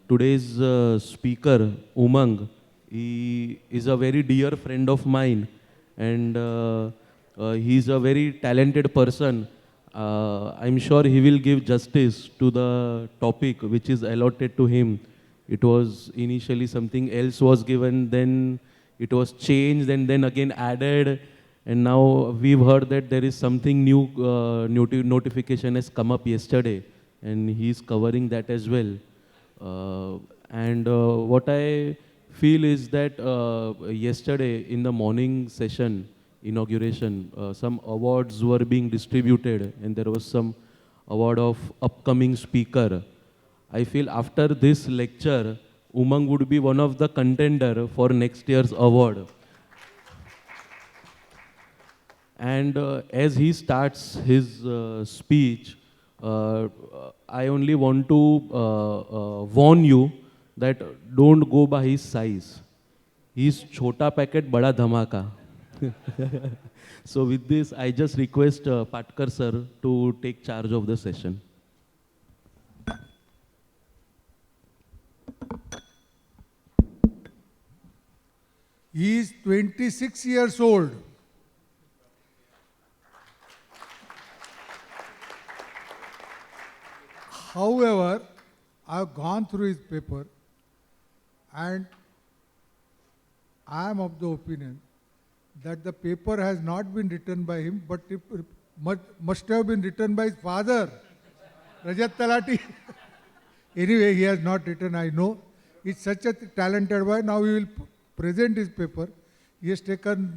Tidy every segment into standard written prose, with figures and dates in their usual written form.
Today's speaker, Umang, he is a very dear friend of mine, and he's a very talented person. I'm sure he will give justice to the topic which is allotted to him. It was initially something else was given, then it was changed, and then again added, and now we've heard that there is something new notification has come up yesterday, and he's covering that as well. And what I feel is that yesterday in the morning session, inauguration, some awards were being distributed, and there was some award of upcoming speaker. I feel after this lecture, Umang would be one of the contender for next year's award. And as he starts his speech, uh, I only want to warn you that don't go by his size. He's chota packet, bada dhamaka. So with this, I just request Patkar sir to take charge of the session. He is 26 years old. However, I have gone through his paper and I am of the opinion that the paper has not been written by him, but it must have been written by his father, Rajat Talati. Anyway, he has not written, I know. He's such a talented boy. Now we will present his paper. He has taken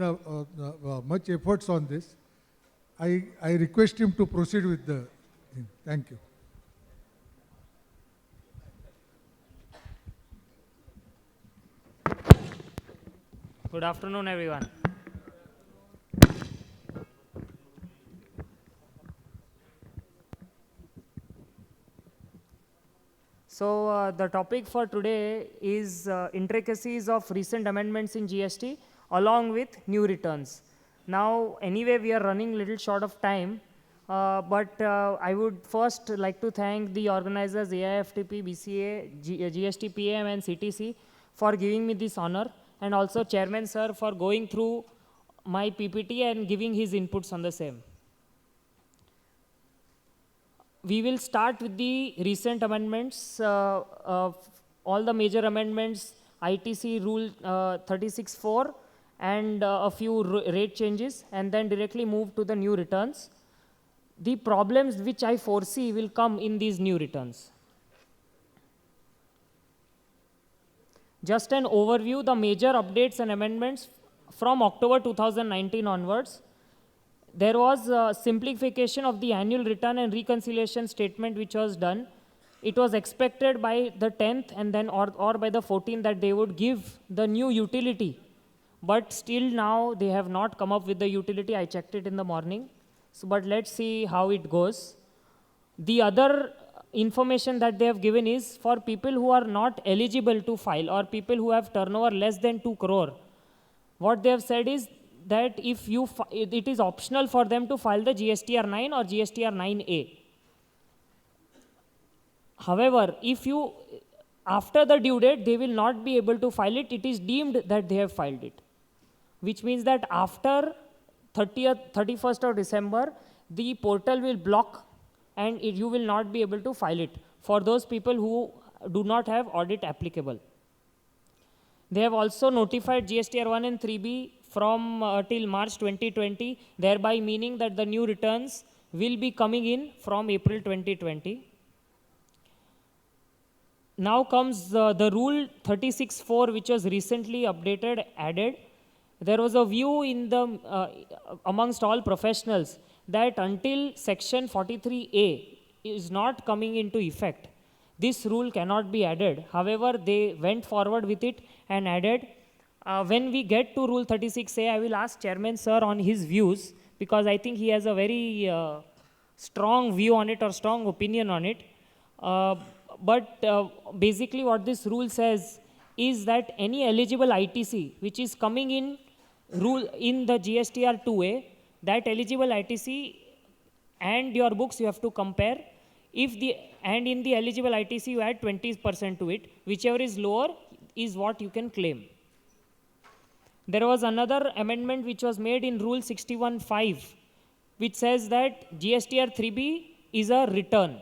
much efforts on this. I request him to proceed with the thing. Thank you. Good afternoon, everyone. So, the topic for today is intricacies of recent amendments in GST along with new returns. Now, anyway, we are running little short of time, but I would first like to thank the organizers AIFTP, BCA, GST PM and CTC for giving me this honor, and also Chairman Sir for going through my PPT and giving his inputs on the same. We will start with the recent amendments, all the major amendments, ITC Rule 36.4 and a few rate changes, and then directly move to the new returns. The problems which I foresee will come in these new returns. Just an overview, the major updates and amendments from October 2019 onwards. There was a simplification of the annual return and reconciliation statement which was done. It was expected by the 10th and then or by the 14th that they would give the new utility. But still now they have not come up with the utility. I checked it in the morning. So, but let's see how it goes. The other information that they have given is for people who are not eligible to file or people who have turnover less than 2 crore. What they have said is that if you it is optional for them to file the GSTR 9 or GSTR 9A. However, if you, after the due date, they will not be able to file it, it is deemed that they have filed it. Which means that after 31st of December, the portal will block and you will not be able to file it for those people who do not have audit applicable. They have also notified GSTR 1 and 3B from till March 2020, thereby meaning that the new returns will be coming in from April 2020. Now comes the rule 36.4, which was recently updated, added. There was a view in the amongst all professionals that until section 43A is not coming into effect, this rule cannot be added. However, they went forward with it and added. When we get to Rule 36A, I will ask Chairman Sir on his views, because I think he has a very strong view on it or strong opinion on it. But basically what this rule says is that any eligible ITC which is coming in rule in the GSTR 2A, that eligible ITC and your books you have to compare. and in the eligible ITC you add 20% to it, whichever is lower is what you can claim. There was another amendment which was made in Rule 61(5), which says that GSTR 3B is a return.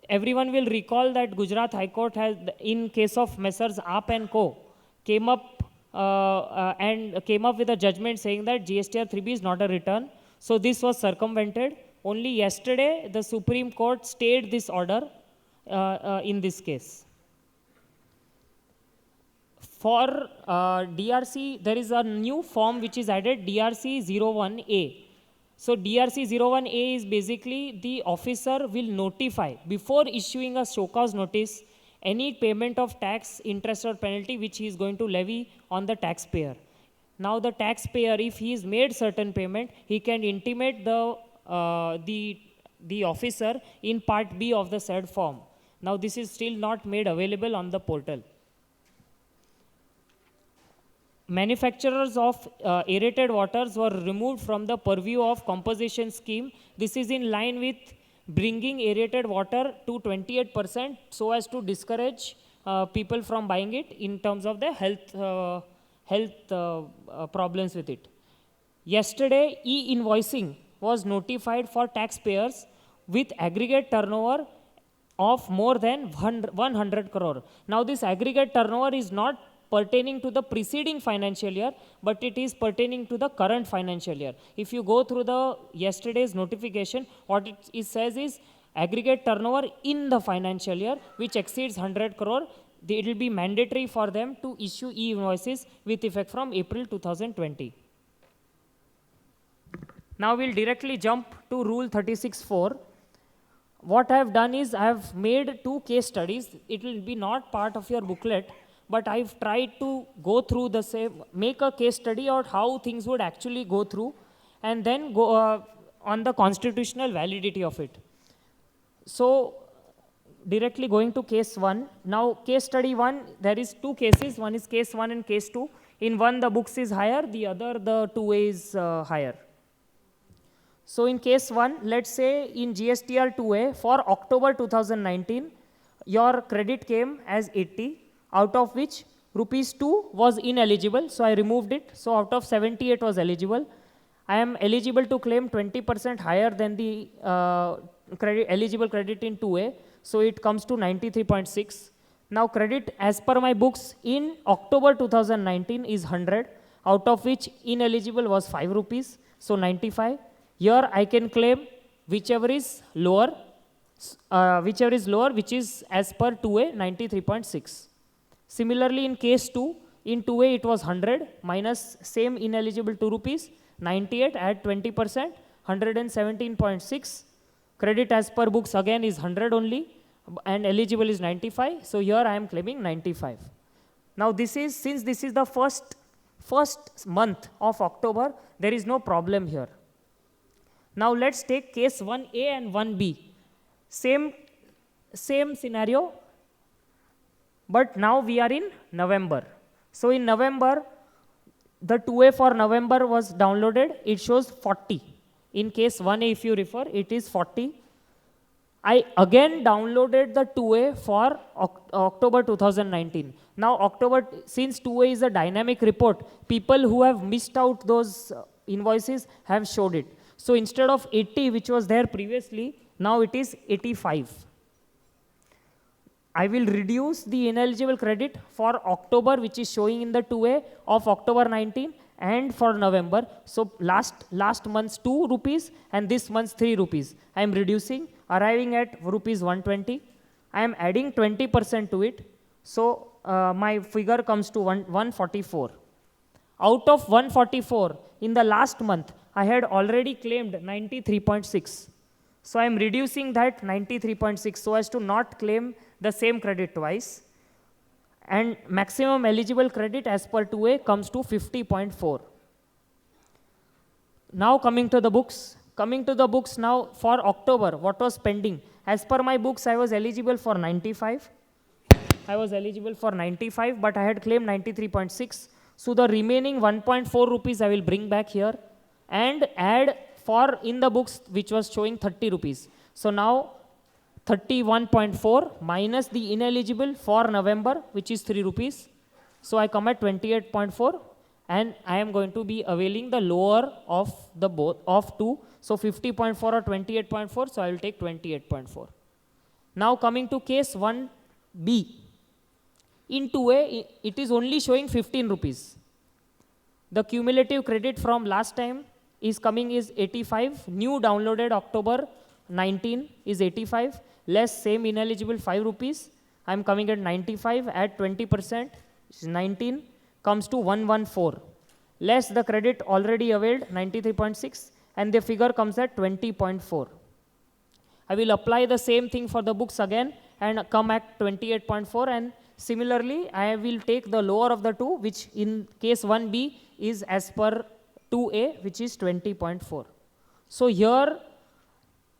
Everyone will recall that Gujarat High Court has, in case of Messrs. Aap and Co., came up with a judgment saying that GSTR 3B is not a return. So this was circumvented. Only yesterday, the Supreme Court stayed this order in this case. For DRC, there is a new form which is added, DRC 01A. So DRC 01A is basically the officer will notify before issuing a show cause notice any payment of tax, interest or penalty which he is going to levy on the taxpayer. Now the taxpayer, if he has made certain payment, he can intimate the officer in part B of the said form. Now this is still not made available on the portal. Manufacturers of aerated waters were removed from the purview of composition scheme. This is in line with bringing aerated water to 28% so as to discourage people from buying it in terms of the health problems with it. Yesterday, e-invoicing was notified for taxpayers with aggregate turnover of more than 100 crore. Now this aggregate turnover is not pertaining to the preceding financial year, but it is pertaining to the current financial year. If you go through the yesterday's notification, what it says is aggregate turnover in the financial year, which exceeds 100 crore, it will be mandatory for them to issue e-invoices with effect from April 2020. Now we'll directly jump to Rule 36(4). What I have done is I have made 2 case studies. It will be not part of your booklet, but I've tried to go through the same, make a case study on how things would actually go through, and then go on the constitutional validity of it. So directly going to case 1. Now case study 1, there is 2 cases. One is case 1 and case 2. In one the books is higher, the other the 2A is higher. So in case 1, let's say in GSTR 2A for October 2019, your credit came as 80, out of which rupees 2 was ineligible, so I removed it. So out of 78 was eligible. I am eligible to claim 20% higher than the eligible credit in 2A, so it comes to 93.6. Now credit as per my books in October 2019 is 100, out of which ineligible was 5 rupees, so 95. Here I can claim whichever is lower, which is as per 2A 93.6. Similarly in case 2, in 2A it was 100 minus same ineligible 2 rupees, 98 add 20%, 117.6. Credit as per books again is 100 only and eligible is 95. So here I am claiming 95. Now this is, since this is the first month of October, there is no problem here. Now let's take case 1A and 1B. Same scenario, but now we are in November. So in November, the 2A for November was downloaded. It shows 40. In case 1A, if you refer, it is 40. I again downloaded the 2A for October 2019. Now since 2A is a dynamic report, people who have missed out those invoices have showed it. So instead of 80, which was there previously, now it is 85. I will reduce the ineligible credit for October, which is showing in the 2A of October 19, and for November. So last month's 2 rupees and this month's 3 rupees. I am reducing, arriving at rupees 120. I am adding 20% to it. So my figure comes to 144. Out of 144, in the last month, I had already claimed 93.6. So I am reducing that 93.6 so as to not claim the same credit twice. And maximum eligible credit as per 2A comes to 50.4. Now coming to the books. Coming to the books now for October, what was pending? As per my books, I was eligible for 95. I was eligible for 95, but I had claimed 93.6. So the remaining 1.4 rupees I will bring back here and add for in the books which was showing 30 rupees. So now 31.4 minus the ineligible for November, which is 3 rupees. So I come at 28.4, and I am going to be availing the lower of the both of two. So 50.4 or 28.4, so I will take 28.4. Now coming to case 1B. In 2A, it is only showing 15 rupees. The cumulative credit from last time is coming is 85. New downloaded October 19 is 85. Less same ineligible 5 rupees. I am coming at 95 at 20%, which is 19, comes to 114. Less the credit already availed, 93.6, and the figure comes at 20.4. I will apply the same thing for the books again and come at 28.4, and similarly I will take the lower of the two, which in case 1B is as per 2A, which is 20.4. So here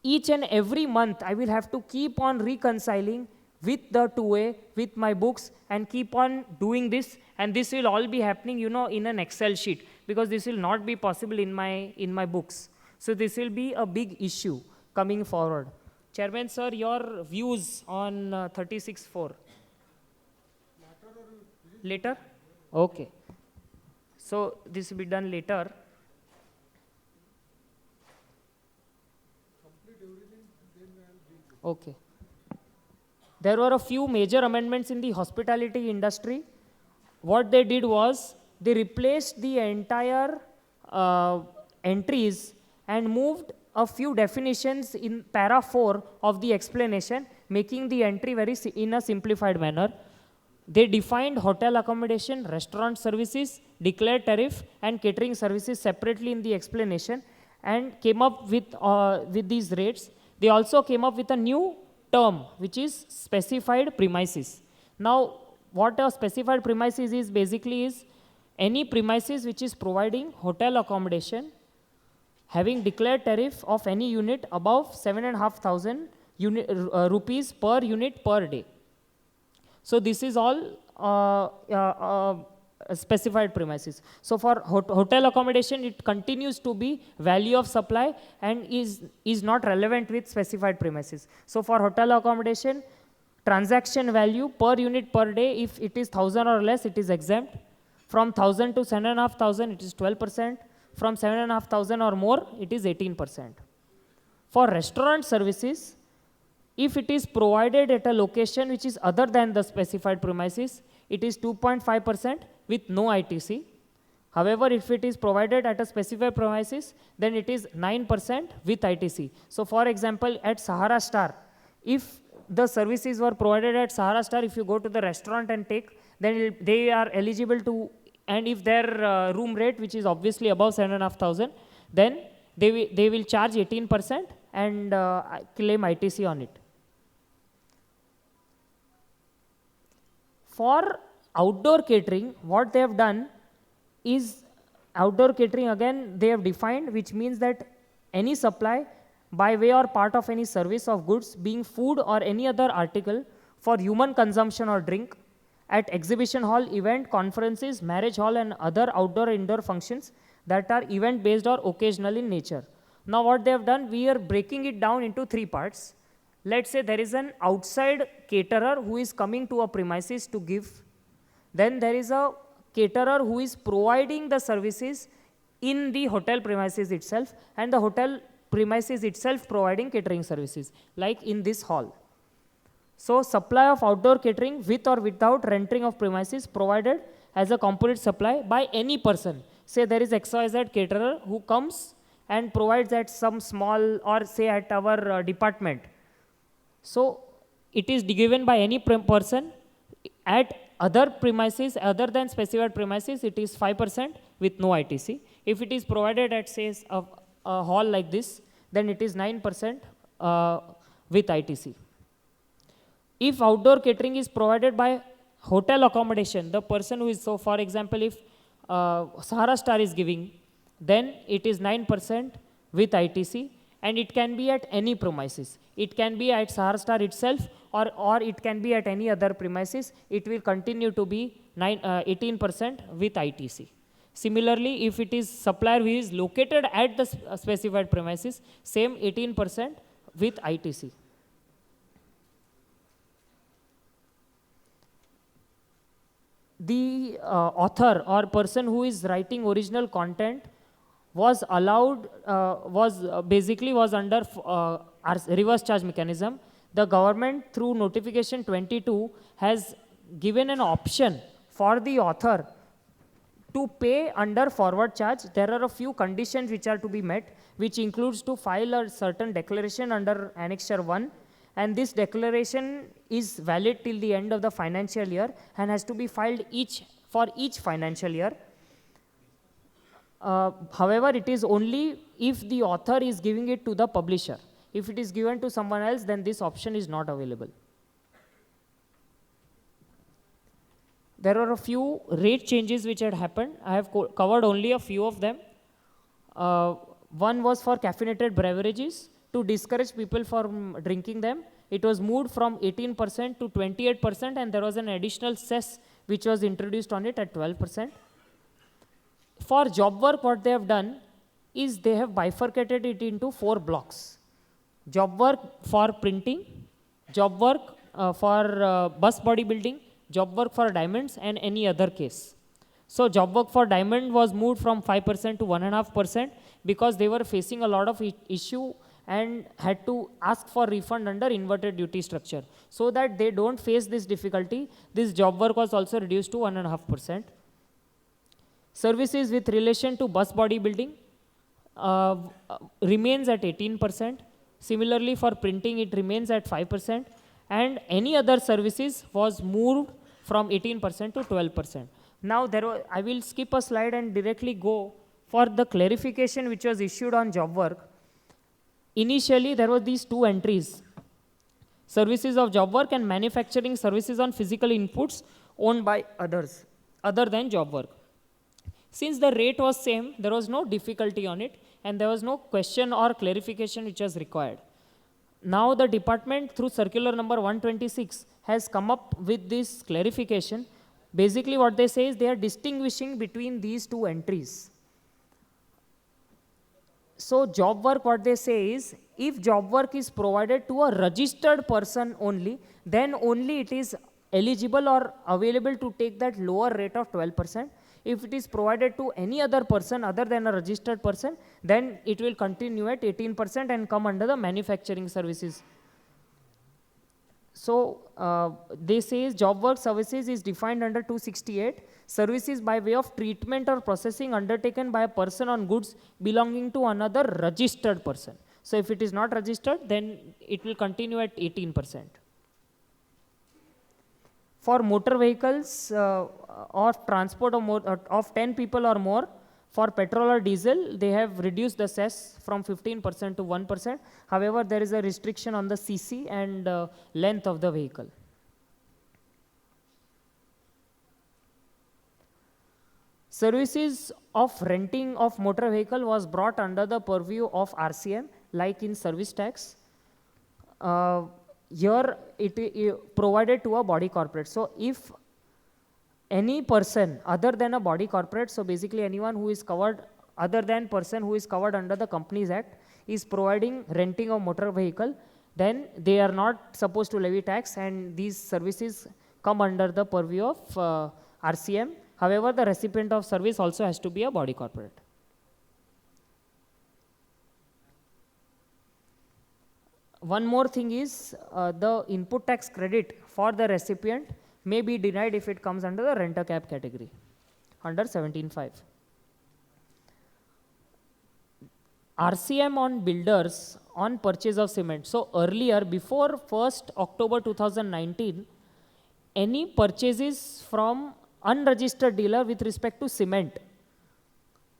each and every month I will have to keep on reconciling with the 2A, with my books, and keep on doing this, and this will all be happening, you know, in an Excel sheet, because this will not be possible in my books. So this will be a big issue coming forward. Chairman sir, your views on 36.4. Later? Okay. So this will be done later. Okay. There were a few major amendments in the hospitality industry. What they did was they replaced the entire entries and moved a few definitions in para 4 of the explanation, making the entry in a simplified manner. They defined hotel accommodation, restaurant services, declared tariff, and catering services separately in the explanation, and came up with these rates. They also came up with a new term, which is specified premises. Now, what a specified premises is basically is any premises which is providing hotel accommodation having declared tariff of any unit above 7,500 rupees per unit per day. So this is all specified premises. So for hotel accommodation, it continues to be value of supply and is not relevant with specified premises. So for hotel accommodation, transaction value per unit per day, if it is 1,000 or less, it is exempt. From 1,000 to 7,500, it is 12%. From 7,500 or more, it is 18%. For restaurant services, if it is provided at a location which is other than the specified premises, it is 2.5% with no ITC. However, if it is provided at a specified premises, then it is 9% with ITC. So for example, at Sahara Star, if the services were provided at Sahara Star, if you go to the restaurant and take, then they are eligible to, and if their room rate, which is obviously above 7,500, then they will charge 18% and claim ITC on it. For outdoor catering, what they have done is outdoor catering, again they have defined, which means that any supply by way or part of any service of goods being food or any other article for human consumption or drink at exhibition hall, event, conferences, marriage hall and other outdoor indoor functions that are event based or occasional in nature. Now what they have done, we are breaking it down into three parts. Let's say there is an outside caterer who is coming to a premises to give. Then there is a caterer who is providing the services in the hotel premises itself, and the hotel premises itself providing catering services, like in this hall. So supply of outdoor catering with or without renting of premises provided as a component supply by any person. Say there is XYZ caterer who comes and provides at some small, or say at our department. So it is given by any person. At other premises other than specified premises, it is 5% with no ITC. If it is provided at, say, a hall like this, then it is 9% with ITC. If outdoor catering is provided by hotel accommodation, the person who is, so for example, if Sahara Star is giving, then it is 9% with ITC, and it can be at any premises. It can be at Sahara Star itself, or it can be at any other premises. It will continue to be 18% with ITC. Similarly, if it is supplier who is located at the specified premises, same 18% with ITC. the author or person who is writing original content was allowed, was under reverse charge mechanism. The government through notification 22 has given an option for the author to pay under forward charge. There are a few conditions which are to be met, which includes to file a certain declaration under Annexure 1, and this declaration is valid till the end of the financial year and has to be filed for each financial year. However, it is only if the author is giving it to the publisher. If it is given to someone else, then this option is not available. There are a few rate changes which had happened. I have covered only a few of them. One was for caffeinated beverages. To discourage people from drinking them, it was moved from 18% to 28%, and there was an additional cess which was introduced on it at 12%. For job work, what they have done is they have bifurcated it into 4 blocks. Job work for printing, job work for bus bodybuilding, job work for diamonds, and any other case. So job work for diamond was moved from 5% to 1.5% because they were facing a lot of issue and had to ask for refund under inverted duty structure. So that they don't face this difficulty, this job work was also reduced to 1.5%. Services with relation to bus bodybuilding remains at 18%. Similarly, for printing, it remains at 5%. And any other services was moved from 18% to 12%. Now, I will skip a slide and directly go for the clarification which was issued on job work. Initially, there were these 2 entries: services of job work and manufacturing services on physical inputs owned by others, other than job work. Since the rate was same, there was no difficulty on it, and there was no question or clarification which was required. Now the department, through circular number 126, has come up with this clarification. Basically what they say is they are distinguishing between these 2 entries. So job work, what they say is, if job work is provided to a registered person only, then only it is eligible or available to take that lower rate of 12%. If it is provided to any other person other than a registered person, then it will continue at 18% and come under the manufacturing services. So they say job work services is defined under 268, services by way of treatment or processing undertaken by a person on goods belonging to another registered person. So if it is not registered, then it will continue at 18%. For motor vehicles or transport of 10 people or more, for petrol or diesel, they have reduced the cess from 15% to 1%. However, there is a restriction on the cc and length of the vehicle. Services of renting of motor vehicle was brought under the purview of RCM, like in service tax. Here it provided to a body corporate. So if any person other than a body corporate, so basically anyone who is covered other than person who is covered under the Companies Act is providing renting of motor vehicle, then they are not supposed to levy tax, and these services come under the purview of RCM. However, the recipient of service also has to be a body corporate. One more thing is the input tax credit for the recipient may be denied if it comes under the rent-a-cab category, under 17.5. RCM on builders on purchase of cement. So earlier, before 1st October 2019, any purchases from unregistered dealer with respect to cement,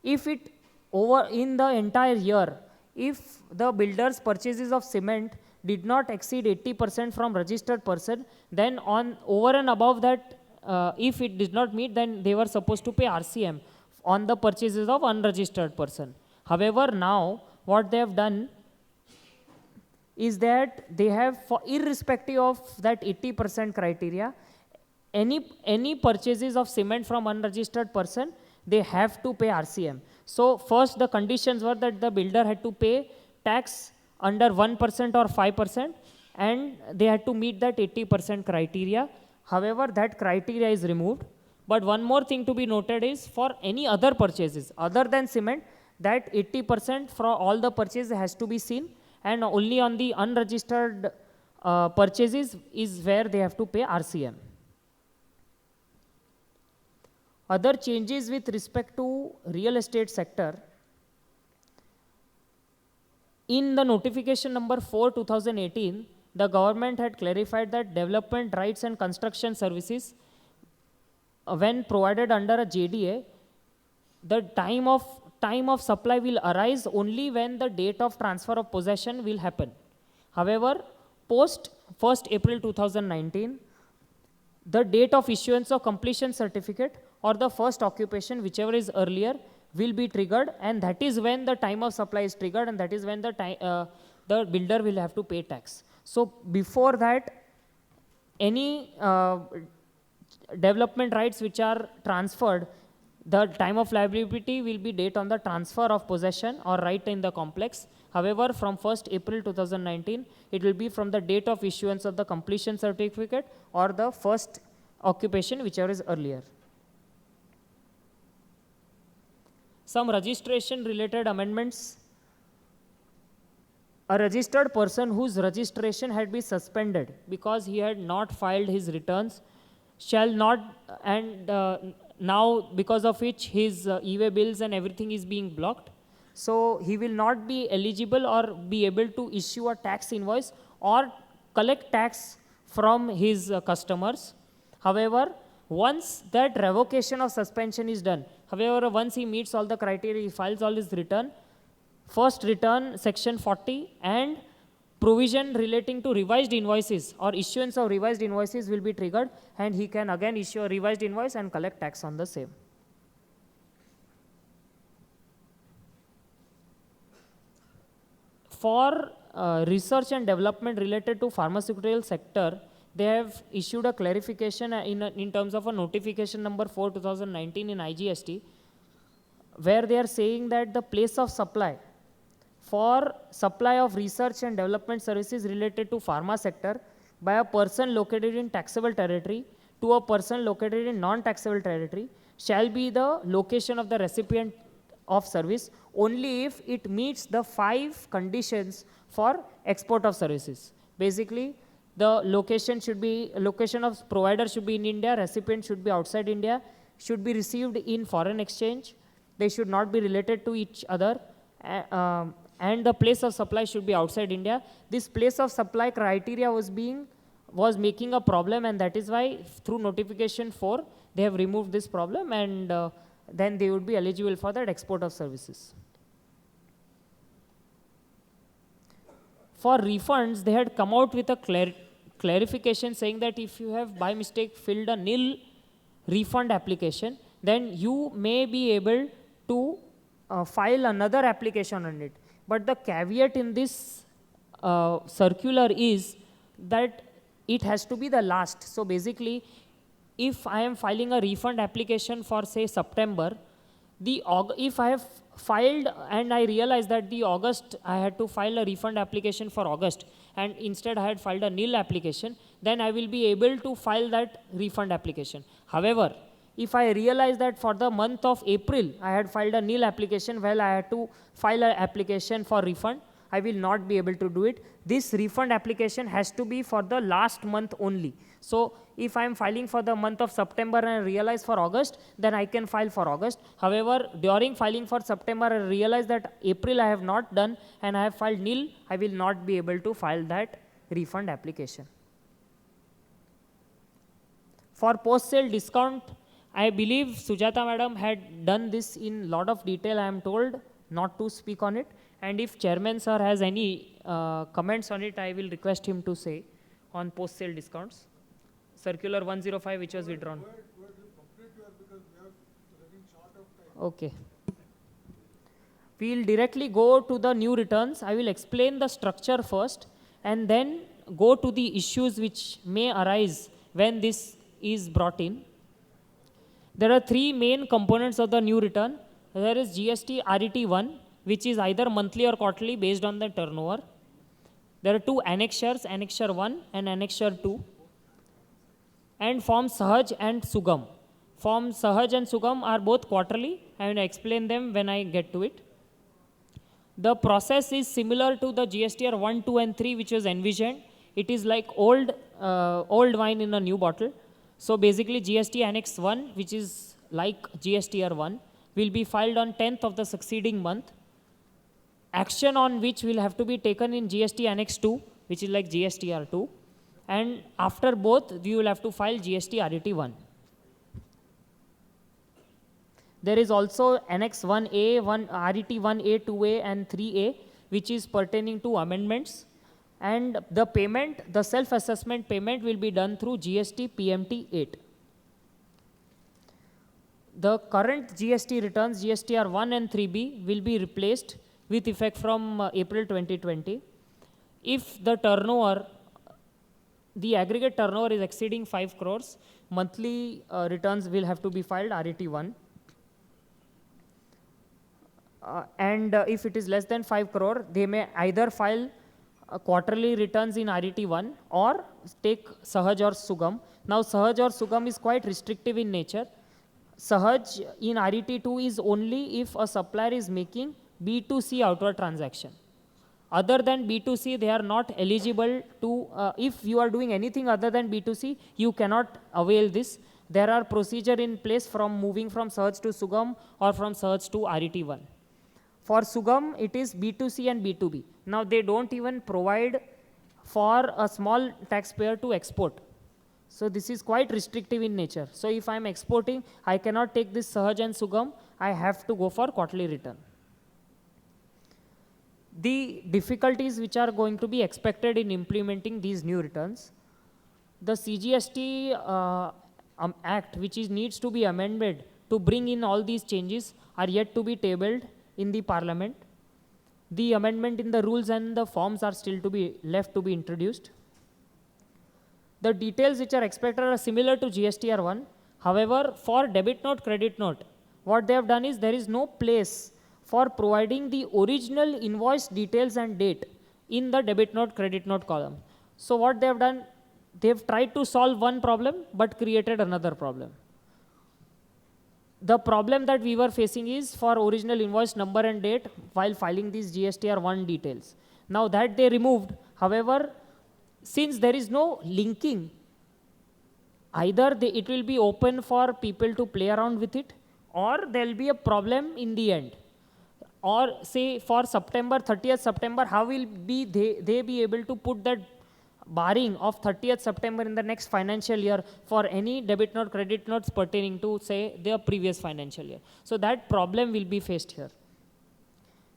if it over in the entire year, if the builder's purchases of cement did not exceed 80% from registered person, then on over and above that, if it did not meet, then they were supposed to pay RCM on the purchases of unregistered person. However, now what they have done is that they have, for irrespective of that 80% criteria, any purchases of cement from unregistered person, they have to pay RCM. So first the conditions were that the builder had to pay tax under 1% or 5%, and they had to meet that 80% criteria. However, that criteria is removed. But one more thing to be noted is for any other purchases other than cement, that 80% for all the purchases has to be seen, and only on the unregistered purchases is where they have to pay RCM. Other changes with respect to real estate sector. In the notification number 4 2018, the government had clarified that development rights and construction services, when provided under a JDA, the time of supply will arise only when the date of transfer of possession will happen. However, post 1st April 2019, the date of issuance of completion certificate or the first occupation, whichever is earlier, will be triggered, and that is when the time of supply is triggered, and that is when the builder will have to pay tax. So before that, any development rights which are transferred, the time of liability will be date on the transfer of possession or right in the complex. However, from 1st April 2019, it will be from the date of issuance of the completion certificate or the first occupation, whichever is earlier. Some registration related amendments. A registered person whose registration had been suspended because he had not filed his returns shall not, and now because of which his e-way bills and everything is being blocked. So he will not be eligible or be able to issue a tax invoice or collect tax from his customers. However, once that revocation of suspension is done, however, once he meets all the criteria, he files all his return, first return section 40 and provision relating to revised invoices or issuance of revised invoices will be triggered, and he can again issue a revised invoice and collect tax on the same. For research and development related to pharmaceutical sector, they have issued a clarification in terms of a notification number 4 2019 in IGST, where they are saying that the place of supply for supply of research and development services related to pharma sector by a person located in taxable territory to a person located in non-taxable territory shall be the location of the recipient of service only if it meets the 5 conditions for export of services. Basically, the location of provider should be in India, recipient should be outside India, should be received in foreign exchange, they should not be related to each other, and the place of supply should be outside India. This place of supply criteria was making a problem, and that is why through notification 4 they have removed this problem, and then they would be eligible for that export of services. For refunds, they had come out with a clarification saying that if you have by mistake filled a nil refund application, then you may be able to file another application on it. But the caveat in this circular is that it has to be the last. So basically, if I am filing a refund application for say September, if I have filed and I realize that the August I had to file a refund application for August and instead I had filed a nil application, then I will be able to file that refund application. However, if I realize that for the month of April I had filed a nil application while I had to file an application for refund, I will not be able to do it. This refund application has to be for the last month only. So if I am filing for the month of September and I realize for August, then I can file for August. However, during filing for September, I realize that April I have not done and I have filed nil, I will not be able to file that refund application. For post-sale discount, I believe Sujata madam had done this in lot of detail. I am told not to speak on it. And if chairman sir has any comments on it, I will request him to say on post-sale discounts. Circular 105 which was withdrawn. Okay. We will directly go to the new returns. I will explain the structure first and then go to the issues which may arise when this is brought in. There are 3 main components of the new return. There is GST RET 1, which is either monthly or quarterly based on the turnover. There are 2 annexures, Annexure 1 and Annexure 2. And Form Sahaj and Sugam. forms Sahaj and Sugam are both quarterly. I will explain them when I get to it. The process is similar to the GSTR 1, 2 and 3 which was envisioned. It is like old wine in a new bottle. So basically GST Annex 1, which is like GSTR 1, will be filed on 10th of the succeeding month. Action on which will have to be taken in GST Annex 2, which is like GSTR 2. And after both, we will have to file GST RET 1. There is also Annex 1A, RET 1A, 2A and 3A, which is pertaining to amendments. And the payment, the self-assessment payment will be done through GST PMT 8. The current GST returns, GSTR 1 and 3B, will be replaced with effect from April 2020. If the turnover, the aggregate turnover is exceeding 5 crores, monthly returns will have to be filed RET 1. And if it is less than 5 crore, they may either file quarterly returns in RET 1 or take Sahaj or Sugam. Now Sahaj or Sugam is quite restrictive in nature. Sahaj in RET 2 is only if a supplier is making B2C outward transaction. Other than B2C, they are not eligible to, if you are doing anything other than B2C, you cannot avail this. There are procedure in place from moving from Sahaj to Sugam or from Sahaj to RET 1. For Sugam, it is B2C and B2B. Now they don't even provide for a small taxpayer to export. So this is quite restrictive in nature. So if I'm exporting, I cannot take this Sahaj and Sugam, I have to go for quarterly return. The difficulties which are going to be expected in implementing these new returns, the CGST Act, which needs to be amended to bring in all these changes, are yet to be tabled in the Parliament. The amendment in the rules and the forms are still to be left to be introduced. The details which are expected are similar to GSTR 1. However, for debit note, credit note, what they have done is there is no place for providing the original invoice details and date in the debit note, credit note column. So what they have done, they have tried to solve one problem but created another problem. The problem that we were facing is for original invoice number and date while filing these GSTR 1 details. Now that they removed, however, since there is no linking, either it will be open for people to play around with it, or there will be a problem in the end. Or say for September, 30th September, how will they be able to put that barring of 30th September in the next financial year for any debit note, credit notes pertaining to, say, their previous financial year. So that problem will be faced here.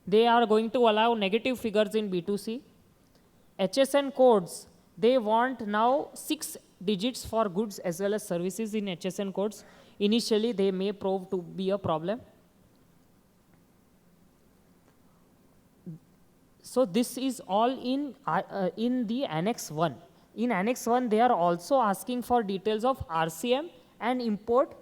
They are going to allow negative figures in B2C. HSN codes, they want now 6 digits for goods as well as services in HSN codes. Initially, they may prove to be a problem. So this is all in the Annex 1. In Annex 1, they are also asking for details of RCM and import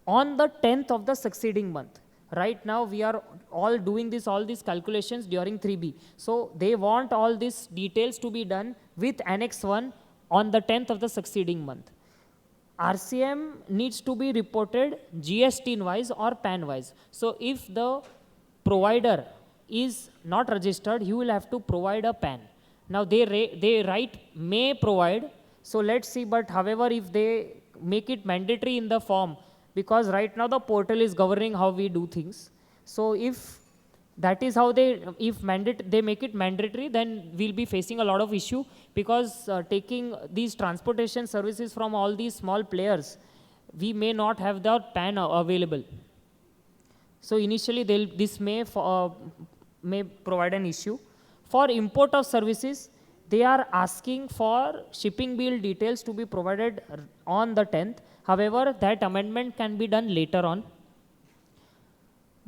on the 10th of the succeeding month. Right now, we are all doing all these calculations during 3B. So they want all these details to be done with Annex 1 on the 10th of the succeeding month. RCM needs to be reported GST-wise or PAN-wise. So if the provider is not registered, you will have to provide a PAN. Now they write may provide, so let's see, but however, if they make it mandatory in the form, because right now the portal is governing how we do things. So if that is how they make it mandatory, then we'll be facing a lot of issue, because taking these transportation services from all these small players, we may not have the PAN available. So initially this may provide an issue. For import of services, they are asking for shipping bill details to be provided on the 10th. However, that amendment can be done later on.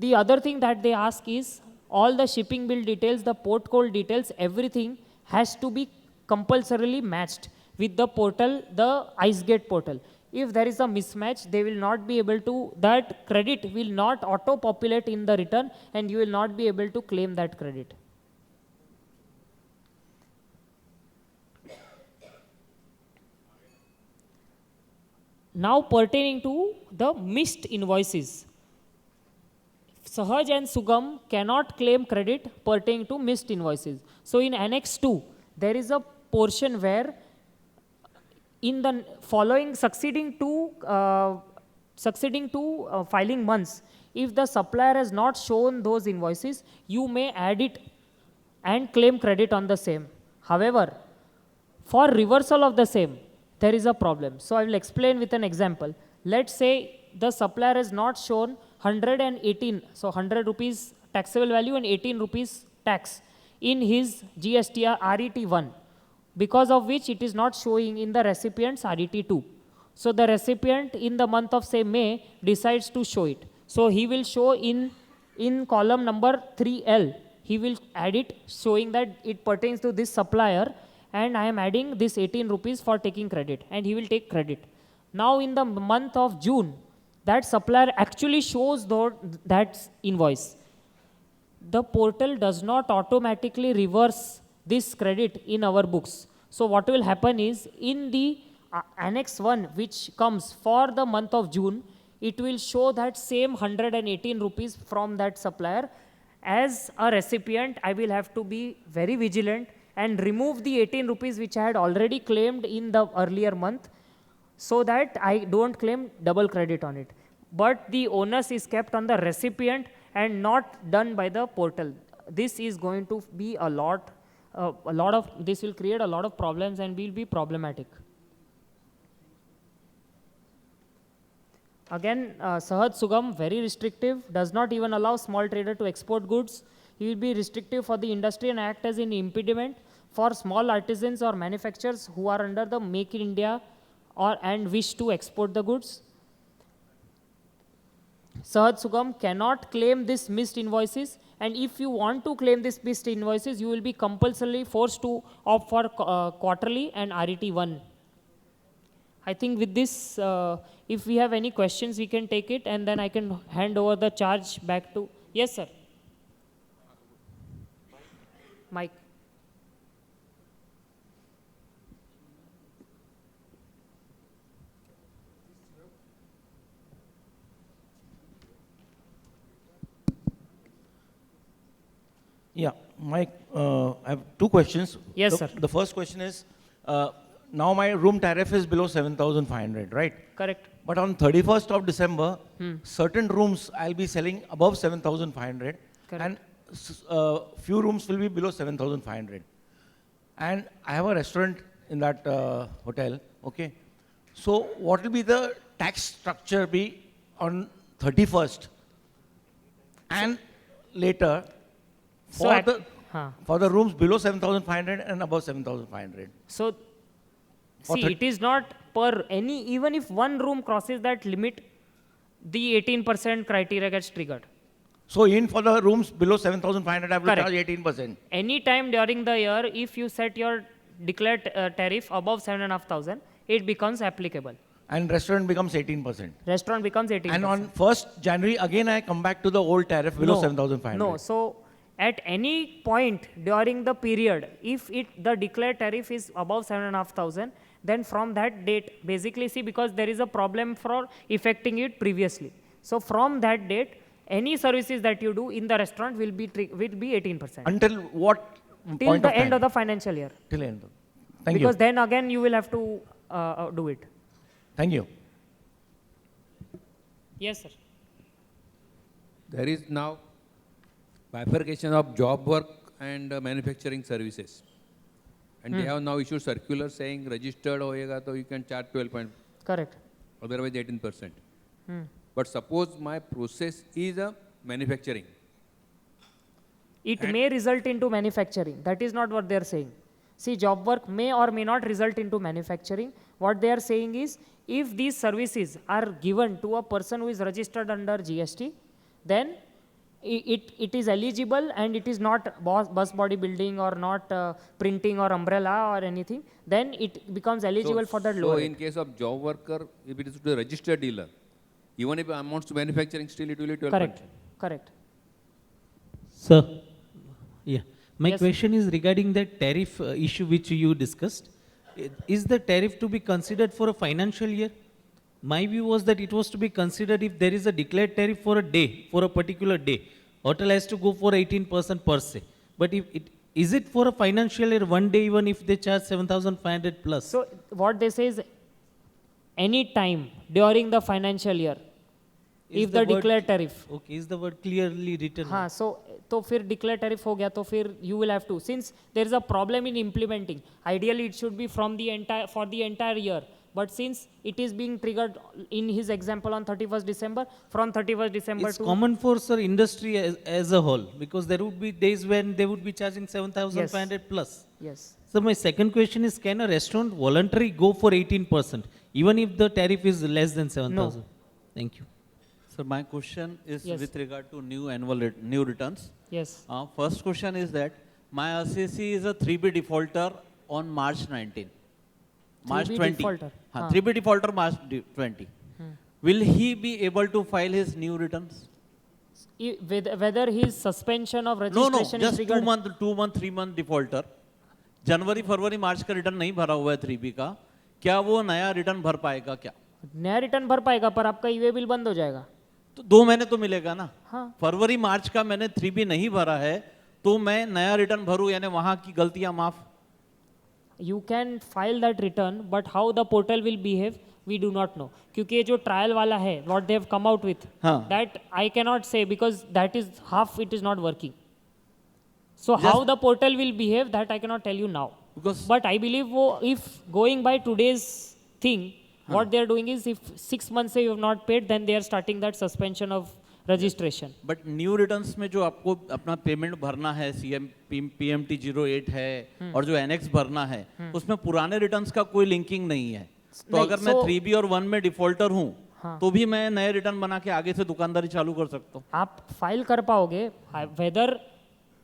The other thing that they ask is all the shipping bill details, the port code details, everything has to be compulsorily matched with the portal, the IceGate portal. If there is a mismatch, they will not be able to, that credit will not auto-populate in the return, and you will not be able to claim that credit. Now pertaining to the missed invoices. Sahaj and Sugam cannot claim credit pertaining to missed invoices. So in Annex 2, there is a portion where in the following succeeding to filing months, if the supplier has not shown those invoices, you may add it and claim credit on the same. However, for reversal of the same, there is a problem. So I will explain with an example. Let's say the supplier has not shown 118, so 100 rupees taxable value and 18 rupees tax in his GSTR RET1, because of which it is not showing in the recipient's RET2. So the recipient in the month of say May decides to show it. So he will show in column number 3L, he will add it showing that it pertains to this supplier and I am adding this 18 rupees for taking credit, and he will take credit. Now in the month of June, that supplier actually shows that invoice. The portal does not automatically reverse this credit in our books. So what will happen is in the Annex 1 which comes for the month of June, it will show that same 118 rupees from that supplier. As a recipient, I will have to be very vigilant and remove the 18 rupees which I had already claimed in the earlier month, so that I don't claim double credit on it. But the onus is kept on the recipient and not done by the portal. This is going to be this will create a lot of problems and will be problematic. Again, Sahaj Sugam, very restrictive, does not even allow small trader to export goods. He will be restrictive for the industry and act as an impediment for small artisans or manufacturers who are under the Make in India and wish to export the goods. Sahaj Sugam cannot claim this missed invoices, and if you want to claim this missed invoices, you will be compulsorily forced to opt for quarterly and RET1. I think with this, if we have any questions, we can take it, and then I can hand over the charge back to, yes sir. Mike. Yeah, Mike, I have two questions. Yes, the, sir. The first question is, now my room tariff is below 7,500, right? Correct. But on 31st of December, certain rooms I'll be selling above 7,500, Correct. and few rooms will be below 7,500. And I have a restaurant in that hotel, okay? So what will be the tax structure be on 31st and later for the rooms below 7,500 and above 7,500? So, For see, it is not per any, even if one room crosses that limit, the 18% criteria gets triggered. So in for the rooms below 7,500, I will Correct. charge 18%. Any time during the year, if you set your declared tariff above 7,500, it becomes applicable. And restaurant becomes 18%. Restaurant becomes 18%. And on 1st January, again I come back to the old tariff below 7,500. No, so at any point during the period, if the declared tariff is above 7,500, then from that date, basically see, because there is a problem for effecting it previously. So from that date, any services that you do in the restaurant will be 18%. Until what Till point the of end time? of the financial year. Till end. Thank Because you. then again you will have to do it. Thank you. Yes, sir. There is now bifurcation of job work and manufacturing services. And they have now issued circular saying registered hoega, so you can charge 12 Correct. otherwise 18%. But suppose my process is a manufacturing. It may result into manufacturing. That is not what they are saying. See, job work may or may not result into manufacturing. What they are saying is, if these services are given to a person who is registered under GST, then it is eligible and it is not bus body building or not printing or umbrella or anything, then it becomes eligible for that lower So rate. in case of job worker, if it is to a registered dealer, even if it amounts to manufacturing, still it will be 12%. Correct. Correct. Sir, yeah. My Yes. question is regarding the tariff issue which you discussed. Is the tariff to be considered for a financial year? my view was that it was to be considered if there is a declared tariff for a day, for a particular day, hotel has to go for 18% per se. But if it, is it for a financial year, one day even if they charge 7,500 plus? So what they say is any time during the financial year, Is if the word- declared tariff. Okay, is the word clearly written? हाँ, so तो फिर declared tariff हो गया तो फिर you will have to, since there is a problem in implementing, ideally it should be from the entire, for the entire year, but since it is being triggered in his example on 31st December, from 31st December It's to common for sir industry as a whole, because there would be days when they would be charging 7,500 plus. yes. So my second question is, can a restaurant voluntarily go for 18%, even if the tariff is less than 7,000? Thank you. Sir, my question is Yes. with regard to new returns. Yes. First question is that my assessee is a 3B defaulter on March 19. March 3B 20. defaulter. हाँ, हाँ. 3B defaulter March 20. Will he be able to file his new returns? Whether his suspension of No, registration is just triggered. 2 month, 3 month defaulter. जनवरी फरवरी मार्च का return नहीं भरा हुआ है 3B का, क्या वो नया रिटर्न भर पाएगा क्या? नया रिटर्न भर पाएगा पर आपका ईवे बिल बंद हो जाएगा. तो 2 महीने तो मिलेगा ना. हाँ. फरवरी मार्च का मैंने 3B नहीं भरा है तो मैं नया रिटर्न भरूं, यानी वहां की गलतियां माफ. You can file that return, but how the portal will behave, we do not know. क्योंकि ये जो trial वाला है, what they have come out with, हाँ. that I cannot say because that is half it is not working. So how the portal will behave, that I cannot tell you now. Because But I believe if going by today's thing, what they are doing is if 6 months say you have not paid, then they are starting that suspension of registration. But new returns में जो आपको अपना payment भरना है, PMT 08 है और जो annex भरना है, उसमें पुराने रिटर्न्स का कोई लिंकिंग नहीं है. तो नहीं, अगर मैं so- 3B और 1 में डिफॉल्टर हूँ हाँ. तो भी मैं नए रिटर्न बना के आगे से दुकानदारी चालू कर सकता हूँ. आप फाइल कर पाओगे, वेदर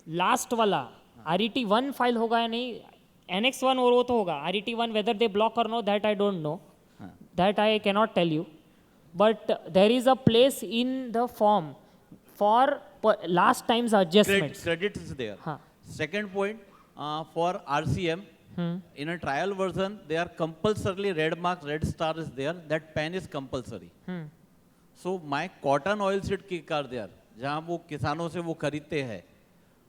लास्ट वाला RET 1 फाइल होगा या नहीं, Annex 1 और वो तो होगा, RET 1 वेदर दे ब्लॉक और no, that I don't know, that I can not tell you, but there is a place in the form for last times adjustments. Credit is there. हाँ. Second point, for RCM, in a trial version, they are compulsorily red mark, red star is there. That pen is compulsory. So my cotton oil seed kick are there. जहाँ वो किसानों से वो खरीदते हैं.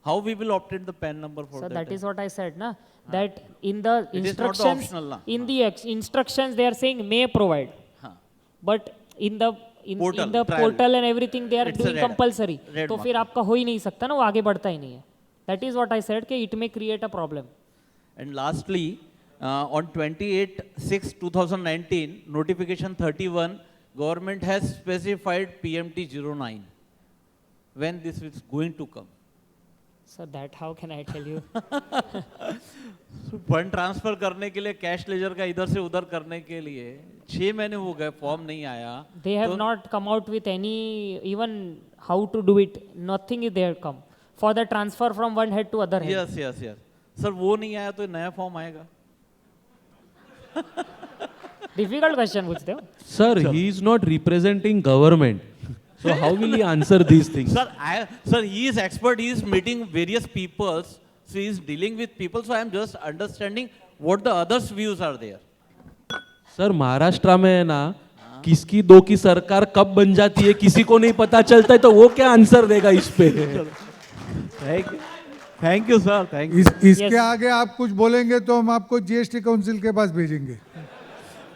How we will obtain the PAN number for So that? that is what I said, na, that in the It is not the instructions, optional, na. in the instructions they are saying may provide, हाँ. but in the Portal, in the trial. portal and everything they are It's a doing red- compulsory. red तो mark. फिर आपका हो ही नहीं सकता ना, वो आगे बढ़ता ही नहीं है. That is what I said कि it may create a problem. And lastly, on 28/6/2019, notification 31, government has specified PMT 09. When this is going to come? So that how can I tell you? Fund transfer करने के लिए cash ledger का इधर से उधर करने के लिए 6 महीने हो गए, फॉर्म नहीं आया. They have not come out with any even how to do it. Nothing is there come for the transfer from one head to other head. Yes yes yes sir, वो नहीं आया तो नया फॉर्म आएगा. Difficult question पूछते हो. Sir, he is not representing government. So how will he answer these things? Sir, he is expert. He is meeting various peoples. So he is dealing with people. So I am just understanding what the others' views are there. Sir, Maharashtra में है ना, किसकी दो की सरकार कब बन जाती है किसी को नहीं पता चलता है, तो वो क्या आंसर देगा इस पे? Thank you, sir. Thank you. इसके Yes. आगे आप कुछ बोलेंगे तो हम आपको GST काउंसिल के पास भेजेंगे.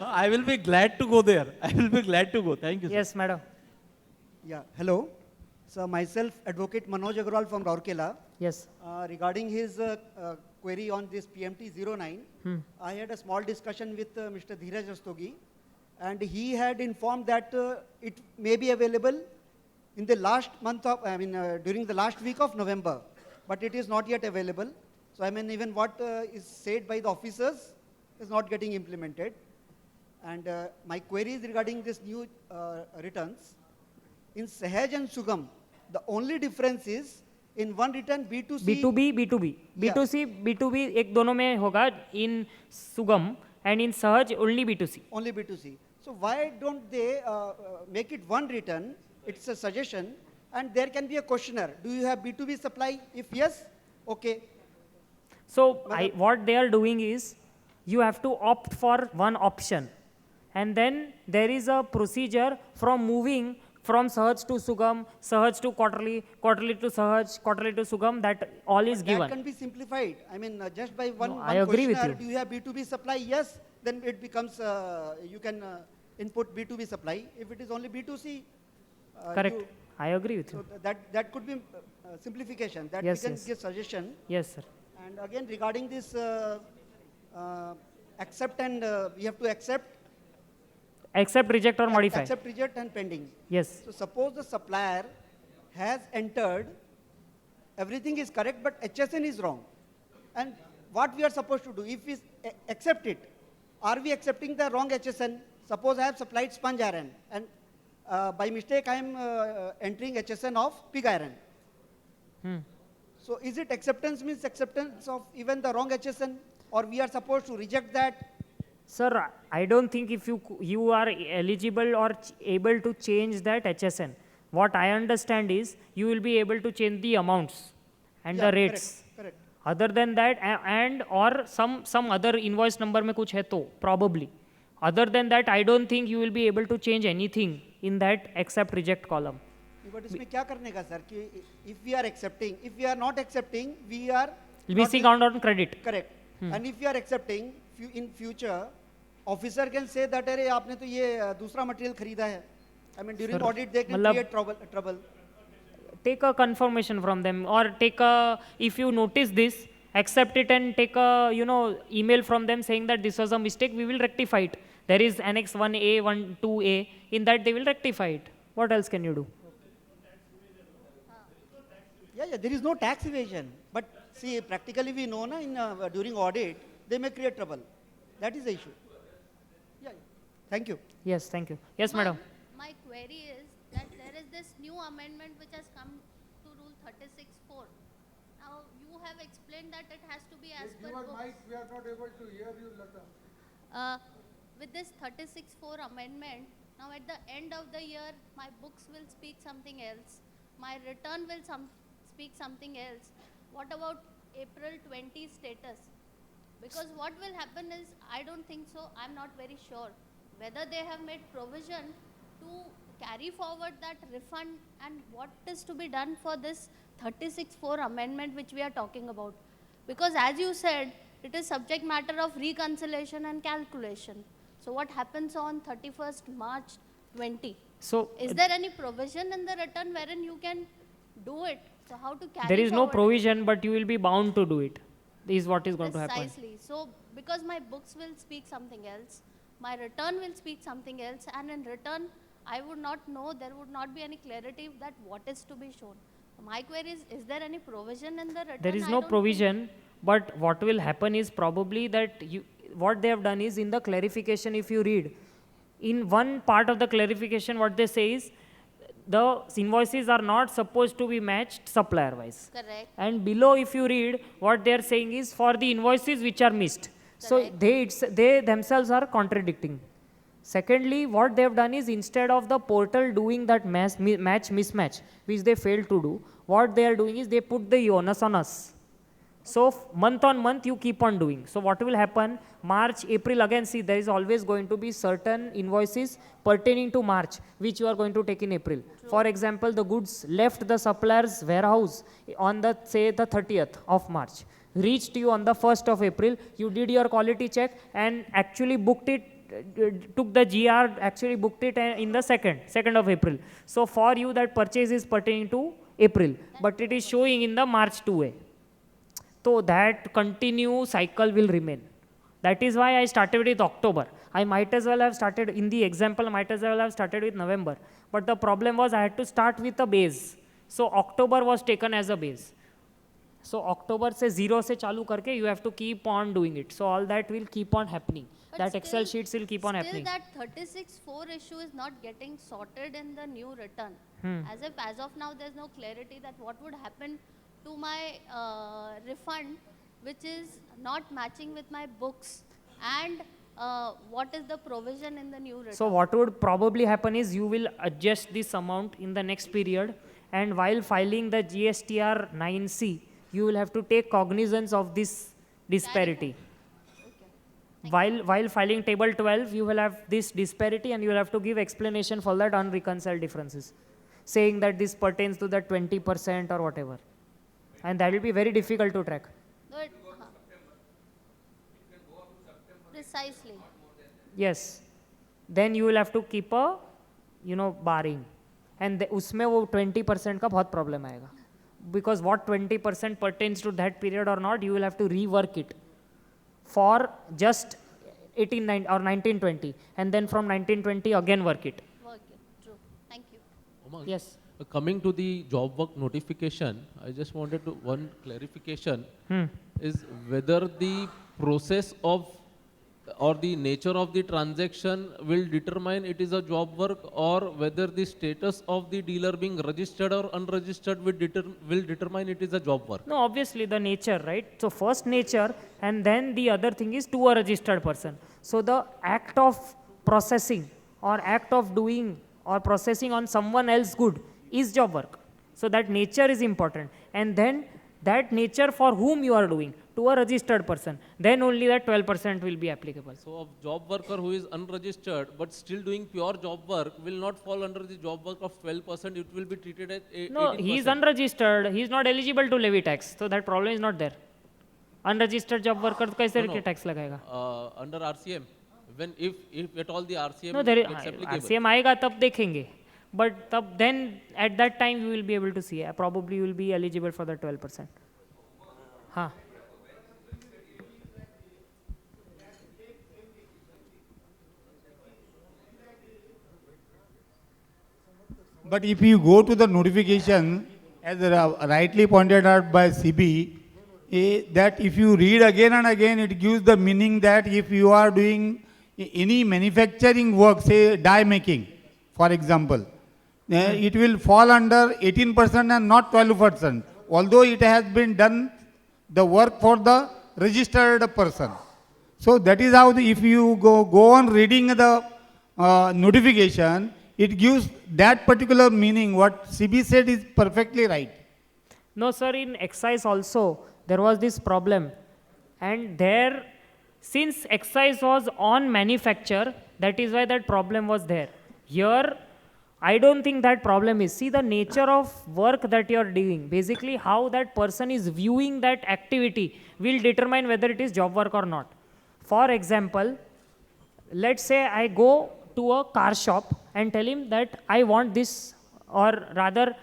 I will be glad to go there. I will be glad to go. Thank you, sir. Yes, madam. Yeah, hello. So myself, Advocate Manoj Agarwal from Rourkela. Yes. Regarding his query on this PMT 09, I had a small discussion with Mr. Dheeraj Rastogi, and he had informed that it may be available in the last month of, during the last week of November, but it is not yet available. So I mean, even what is said by the officers is not getting implemented. And my query is regarding this new returns. In Sahaj and Sugam, the only difference is in one return B2C. B2B, B2B. Yeah. B2C, B2B एक दोनों में होगा in Sugam and in Sahaj only B2C. Only B2C. So why don't they make it one return? It's a suggestion, and there can be a questionnaire. Do you have B2B supply? If yes, okay. So what they are doing is you have to opt for one option. And then there is a procedure from moving from Sahaj to Sugam, Sahaj to Quarterly, Quarterly to Sahaj, Quarterly to Sugam, that all is That given. can be simplified. I mean, just by one, I one agree with questionnaire, you. do you have B2B supply? Yes, then it becomes, you can input B2B supply. If it is only B2C, Correct. you- I agree with so you. that could be simplification. That Yes, we can yes. give suggestion. Yes, sir. And again, regarding this accept and we have to accept, Accept, reject, or modify. accept, reject, and pending. Yes. So suppose the supplier has entered, everything is correct, but HSN is wrong. And what we are supposed to do, if we accept it, are we accepting the wrong HSN? Suppose I have supplied sponge iron, and by mistake I am entering HSN of pig iron. So is it acceptance means acceptance of even the wrong HSN, or we are supposed to reject that? Sir, I don't think if you are eligible or able to change that HSN. What I understand is you will be able to change the amounts and Yeah, the rates. Correct. Other than that, and or some other invoice number में कुछ है तो probably. Other than that, I don't think you will be able to change anything in that accept reject column. But इसमें क्या करने का sir कि if we are accepting, if we are not accepting, we are Missing not out on credit. correct. And if we are accepting, in future, officer can say that अरे आपने तो ये दूसरा material खरीदा है. I mean during Sir, audit they can मतलब- create trouble. Take a confirmation from them, or take a, if you notice this, accept it and take a, email from them saying that this was a mistake, we will rectify it. There is Annex 1A, 2A, in that they will rectify it. What else can you do? Yeah, there is no tax evasion. But see, practically we know na during audit they may create trouble. That is the issue. Yeah. Thank you. Yes, thank you. Yes, madam. My query is that there is this new amendment which has come to Rule 36(4). Now, you have explained that it has to be as per Your books. mic, we are not able to hear you, Lata. With this 36(4) amendment, now at the end of the year, my books will speak something else. My return will speak something else. What about April 20 status? Because what will happen is, I don't think so, I'm not very sure whether they have made provision to carry forward that refund and what is to be done for this 36(4) amendment which we are talking about. Because as you said, it is subject matter of reconciliation and calculation. So what happens on 31st March 20? So, Is there any provision in the return wherein you can do it? So how to carry there is no forward it? provision, but you will be bound to do it. Is what is going to happen. Precisely. So because my books will speak something else, my return will speak something else, and in return, I would not know, there would not be any clarity that what is to be shown. My query is there any provision in the return? There is I no don't think- provision, but what will happen is probably that what they have done is in the clarification, if you read, in one part of the clarification, what they say is the invoices are not supposed to be matched supplier wise. Correct. And below, if you read, what they are saying is for the invoices which are missed. So Correct. they themselves are contradicting. Secondly, what they have done is instead of the portal doing that match mismatch, which they failed to do, what they are doing is they put the onus on us. So month on month you keep on doing. So what will happen? March, April, again see there is always going to be certain invoices pertaining to March which you are going to take in April. For example, the goods left the supplier's warehouse on the say the 30th of March, reached you on the 1st of April, you did your quality check and actually booked it, took the GR, actually booked it in the 2nd of April. So for you that purchase is pertaining to April, but it is showing in the March 2A. So that continuous cycle will remain. That is why I started with October. I might as well have started, in the example, I might as well have started with November. But the problem was I had to start with a base. So October was taken as a base. So October se 0 se chalu karke, you have to keep on doing it. So all that will keep on happening. But That Excel still- sheets will keep on happening. Still that 36(4) issue is not getting sorted in the new return. As if as of now there's no clarity that what would happen to my refund which is not matching with my books, and what is the provision in the new return. So what would probably happen is you will adjust this amount in the next period, and while filing the GSTR 9C, you will have to take cognizance of this disparity. While filing table 12, you will have this disparity and you will have to give explanation for that unreconciled differences, saying that this pertains to that 20% or whatever. And that will be very difficult to track. No, precisely. Yes. Then you will have to keep a, barring. And उसमें वो 20% का बहुत problem आएगा. Because what 20% pertains to that period or not, you will have to rework it for just 1890 or 1920, and then from 1920 again work it. Work it. True. Thank you. Umang, Yes. Coming to the job work notification, I just wanted to one clarification is whether the process of or the nature of the transaction will determine it is a job work, or whether the status of the dealer being registered or unregistered will determine it is a job work. No, obviously the nature, right? So first nature, and then the other thing is to a registered person. So the act of processing or act of doing or processing on someone else's good is job work. So that nature is important. And then that nature for whom you are doing, to a registered person, then only that 12% will be applicable. So a job worker who is unregistered but still doing pure job work will not fall under the job work of 12%, it will be treated as 18%. No, he is unregistered, he is not eligible to levy tax. So that problem is not there. Unregistered job worker तो कैसे No, no. tax लगाएगा? Under RCM, when if at all the RCM No, there is, gets applicable. RCM आएगा तब देखेंगे. But then at that time you will be able to see. Probably you will be eligible for the 12%. हाँ. But if you go to the notification, as rightly pointed out by CB, that if you read again and again, it gives the meaning that if you are doing any manufacturing work, say die making, for example, it will fall under 18% and not 12%, although it has been done the work for the registered person. So that is how if you go on reading the notification, it gives that particular meaning. What CB said is perfectly right. No, sir, in excise also, there was this problem. And there, since excise was on manufacture, that is why that problem was there. Here, I don't think that problem is. See the nature of work that you are doing. Basically, how that person is viewing that activity will determine whether it is job work or not. For example, let's say I go to a car shop and tell him that I want this, or rather,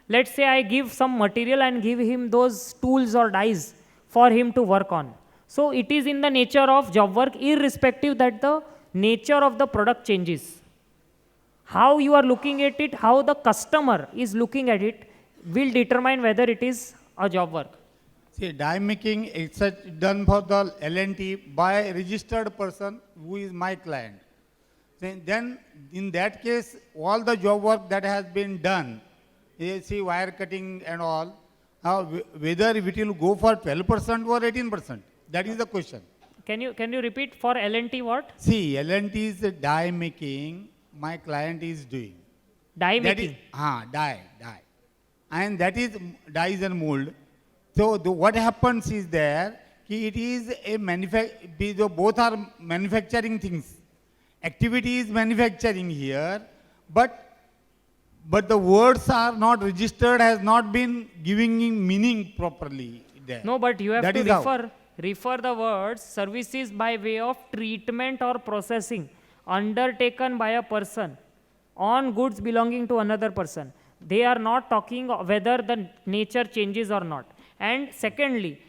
let's say I give some material and give him those tools or dies for him to work on. So it is in the nature of job work, irrespective that the nature of the product changes. How you are looking at it, how the customer is looking at it, will determine whether it is a job work. See, die making is done for the L&T by a registered person who is my client. Then in that case, all the job work that has been done, you see wire cutting and all, whether it will go for 12% or 18%, that is the question. Can you repeat for L&T what? See, L&T is the die making my client is doing. Die That making. die. And that is dies and mold. So what happens is there, it is a both are manufacturing things. Activity is manufacturing here, but the words are not registered, has not been giving meaning properly there. No, but you have That to is how. refer the words services by way of treatment or processing undertaken by a person on goods belonging to another person. They are not talking whether the nature changes or not. And secondly,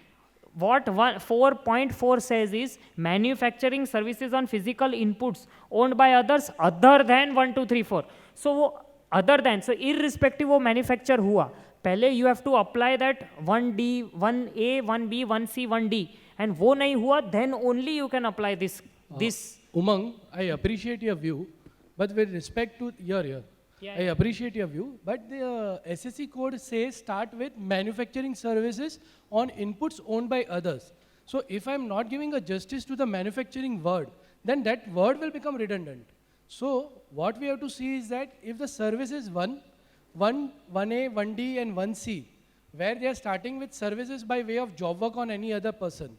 what 4.4 says is manufacturing services on physical inputs owned by others other than 1, 2, 3, 4. So other than, so irrespective of manufacture हुआ, पहले you have to apply that 1D, 1A, 1B, 1C, 1D, and वो नहीं हुआ, then only you can apply this. Umang, I appreciate your view, but with respect to I appreciate your view, but the SSC code says start with manufacturing services on inputs owned by others. So if I'm not giving a justice to the manufacturing word, then that word will become redundant. So what we have to see is that if the service is 1A, 1D and 1C, where they are starting with services by way of job work on any other person,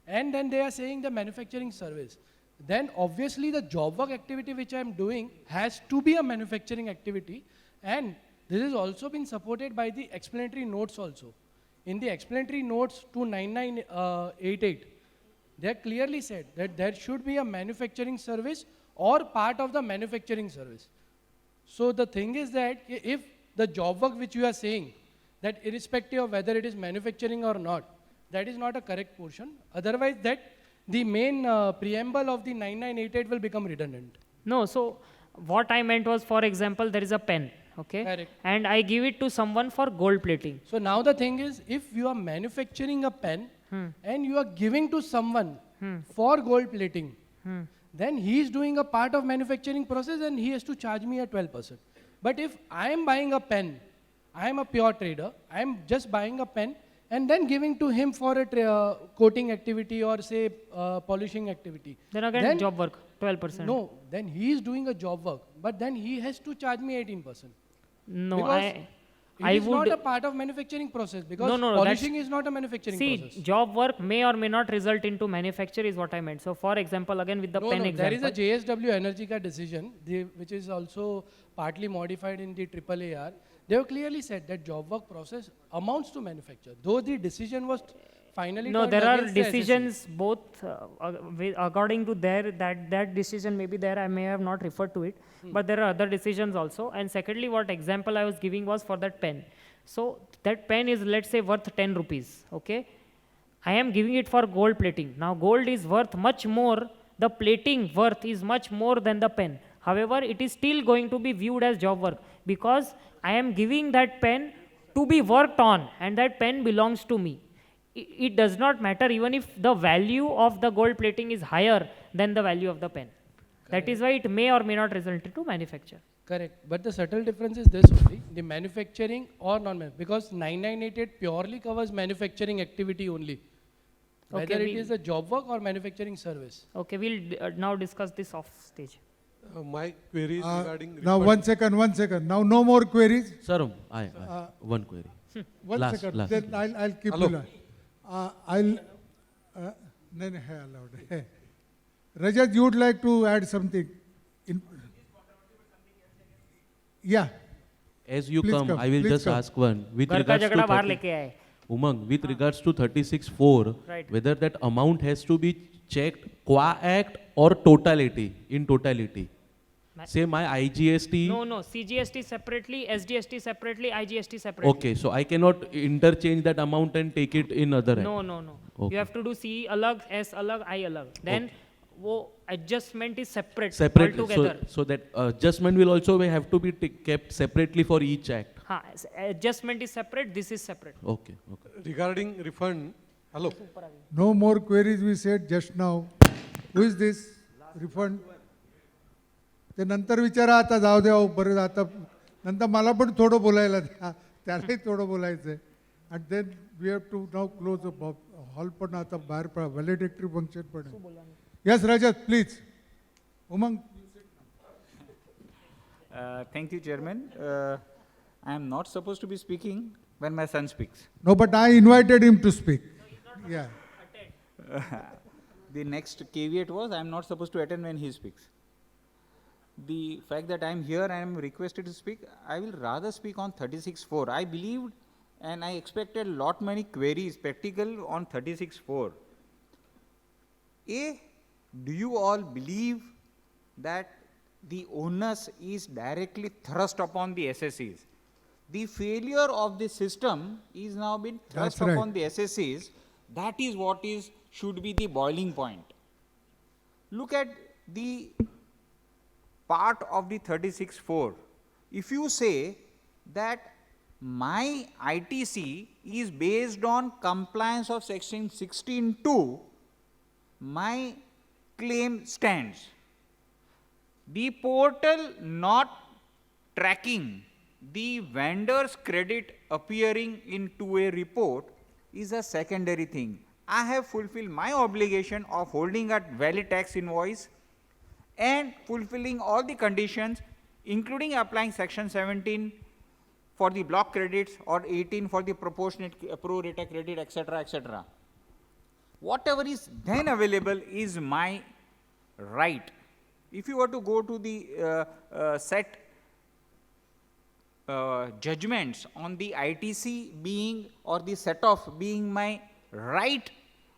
and then they are saying the manufacturing service. Then obviously the job work activity which I am doing has to be a manufacturing activity, and this has also been supported by the explanatory notes also. In the explanatory notes to 9988, they clearly said that there should be a manufacturing service or part of the manufacturing service. So the thing is that if the job work which you are saying, that irrespective of whether it is manufacturing or not, that is not a correct portion. Otherwise, that the main preamble of the 9988 will become redundant. No, so what I meant was, for example, there is a pen, okay? Correct. And I give it to someone for gold plating. So now the thing is, if you are manufacturing a pen and you are giving to someone for gold plating, then he is doing a part of manufacturing process and he has to charge me a 12%. But if I am buying a pen, I am a pure trader, I am just buying a pen and then giving to him for a coating activity or say polishing activity. Then again, job work, 12%. No, then he is doing a job work, but then he has to charge me 18%. No, Because I it is would. not a part of manufacturing process because No, polishing is not a manufacturing See, process. job work may or may not result into manufacture is what I meant. So for example, again with the pen There example. is a JSW Energica decision, which is also partly modified in the AAAR. They have clearly said that job work process amounts to manufacture, though the decision was finally No, turned there are against the SSC. decisions both according to that decision may be there. I may have not referred to it, but there are other decisions also. And secondly, what example I was giving was for that pen. So that pen is, let's say, worth 10 rupees. Okay, I am giving it for gold plating. Now gold is worth much more. The plating worth is much more than the pen. However, it is still going to be viewed as job work because I am giving that pen to be worked on, and that pen belongs to me. It does not matter even if the value of the gold plating is higher than the value of the pen. That is why it may or may not result into manufacture. Correct. But the subtle difference is this only, the manufacturing or non-manufacturing, because 9988 purely covers manufacturing activity only. Whether Okay, it is a job work or manufacturing service. Okay, we'll now discuss this off stage. My query is regarding Now, one second. Now, no more queries. Sir, one query. One Last, second. last. Then I'll keep Hello. you. I'll. No, hai allowed. Rajat, you would like to add something? Yeah. As you Please come, come, I will please just come. ask one. With घर का regards झगड़ा to बाहर 30 लेके आए. Umang, with regards to 36.4, Right. whether that amount has to be checked qua act or totality, in totality. Say my IGST. No, CGST separately, SGST separately, IGST separately. Okay, so I cannot interchange that amount and take it in other act. No. Okay. You have to do C alag, S alag, I alag. Then wo adjustment is separate Separately. altogether. So that adjustment will also have to be kept separately for each act. Adjustment is separate, this is separate. Okay. regarding refund. Hello. No more queries, we said just now. Who is this? Refund? ते नंतर विचारा आता जाऊ द्या बरं आता नंतर मला पण थोडं बोलायला द्या त्यालाही थोडं बोलायचं आहे आणि then we have to now close hall पण आता बाहेर पडा व्हॅलिडेटरी फंक्शन पण आहे yes Rajat please Umang Thank you, Chairman. I am not supposed to be speaking when my son speaks. No but I invited him to speak yeah The next caveat was I am not supposed to attend when he speaks. The fact that I am here and I am requested to speak, I will rather speak on 36.4. I believed and I expected lot many queries practical on 36.4. A, do you all believe that the onus is directly thrust upon the SSCs? The failure of the system is now been thrust That's right. upon the SSCs. That is what should be the boiling point. Look at the part of the 36.4. If you say that my ITC is based on compliance of section 16.2, my claim stands. The portal not tracking the vendor's credit appearing into a report is a secondary thing. I have fulfilled my obligation of holding a valid tax invoice and fulfilling all the conditions, including applying section 17 for the block credits or 18 for the proportionate pro rata credit, etc., etc. whatever is then available is my right. If you were to go to the set judgments on the ITC being or the set off being my right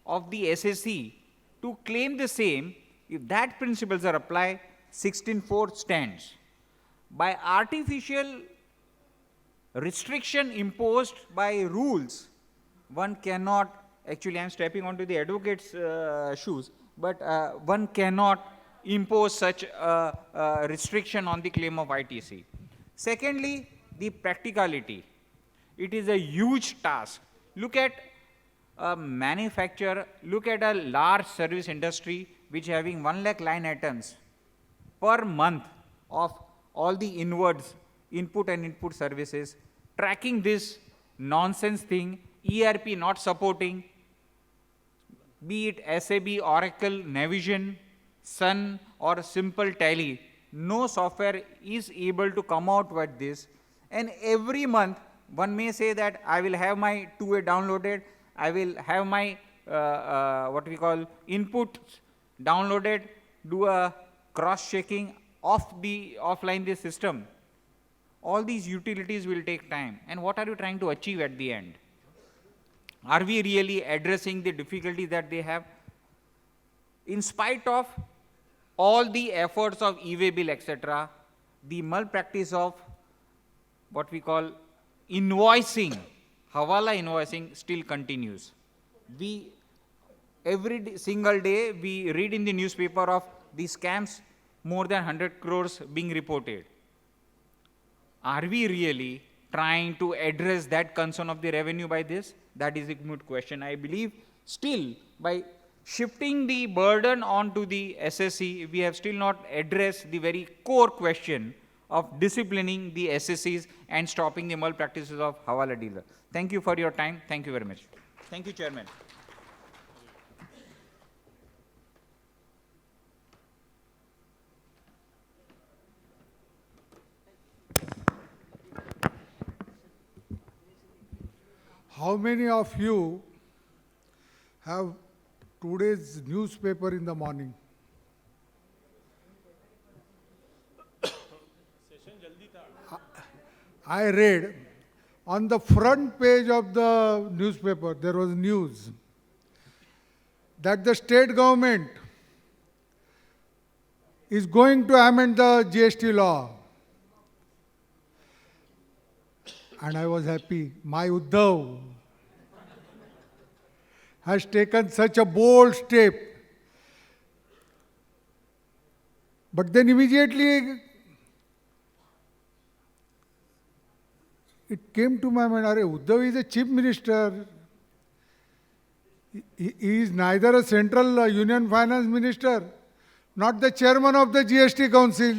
of the SSC to claim the same, if that principles are applied, 16.4 stands. By artificial restriction imposed by rules, one cannot, actually I am stepping onto the advocate's shoes, but one cannot impose such a restriction on the claim of ITC. Secondly, the practicality. It is a huge task. Look at a manufacturer, look at a large service industry which having 1 lakh line items per month of all the inwards, input and input services, tracking this nonsense thing, ERP not supporting, be it SAP, Oracle, Navision, Sun or simple Tally, no software is able to come out with this. And every month, one may say that I will have my 2A downloaded, I will have my what we call inputs downloaded, do a cross-checking offline this system. All these utilities will take time. And what are you trying to achieve at the end? Are we really addressing the difficulties that they have? In spite of all the efforts of e-way bill, etc., the malpractice of what we call invoicing, Hawala invoicing still continues. Every single day we read in the newspaper of the scams, more than 100 crores being reported. Are we really trying to address that concern of the revenue by this? That is a moot question. I believe still by shifting the burden onto the SSC, we have still not addressed the very core question of disciplining the SSCs and stopping the malpractices of Hawala dealer. Thank you for your time. Thank you very much. Thank you, Chairman. How many of you have today's newspaper in the morning? I read on the front page of the newspaper, there was news that the state government is going to amend the GST law. And I was happy. My Uddhav has taken such a bold step. But then immediately it came to my mind, Are, Uddhav is a chief minister. He is neither a central union finance minister, not the chairman of the GST council.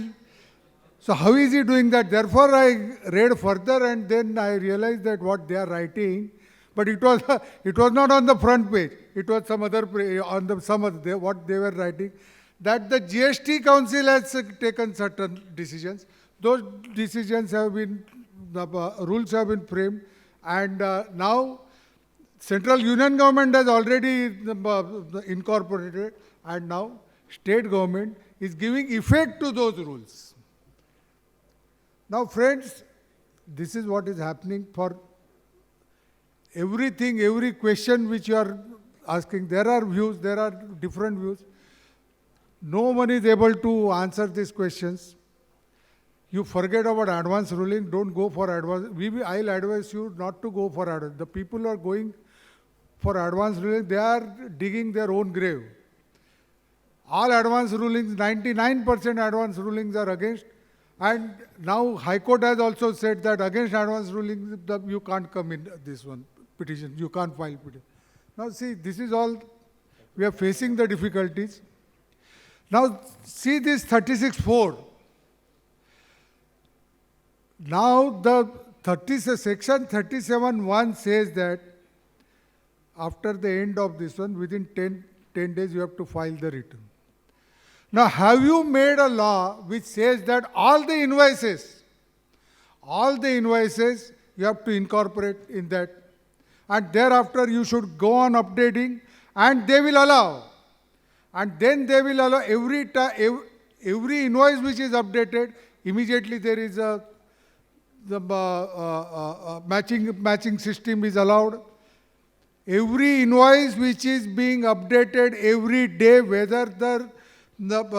So how is he doing that? Therefore, I read further and then I realized that what they are writing, but it was not on the front page. It was some other what they were writing, that the GST council has taken certain decisions. Those decisions have been, the rules have been framed, and now central union government has already incorporated, and now state government is giving effect to those rules. Now, friends, this is what is happening for everything, every question which you are asking. There are views, there are different views. No one is able to answer these questions. You forget about advance ruling, don't go for advance. I'll advise you not to go for advance. The people who are going for advance ruling, they are digging their own grave. All advance rulings, 99% advance rulings are against. And now High Court has also said that against advance rulings, you can't come in this one petition, you can't file petition. Now see, this is all, we are facing the difficulties. Now see this 36(4). Now the section 37(1) says that after the end of this one, within 10 days you have to file the return. Now, have you made a law which says that all the invoices you have to incorporate in that, and thereafter you should go on updating, and they will allow. And then they will allow every invoice which is updated, immediately there is a matching system is allowed. Every invoice which is being updated every day, whether the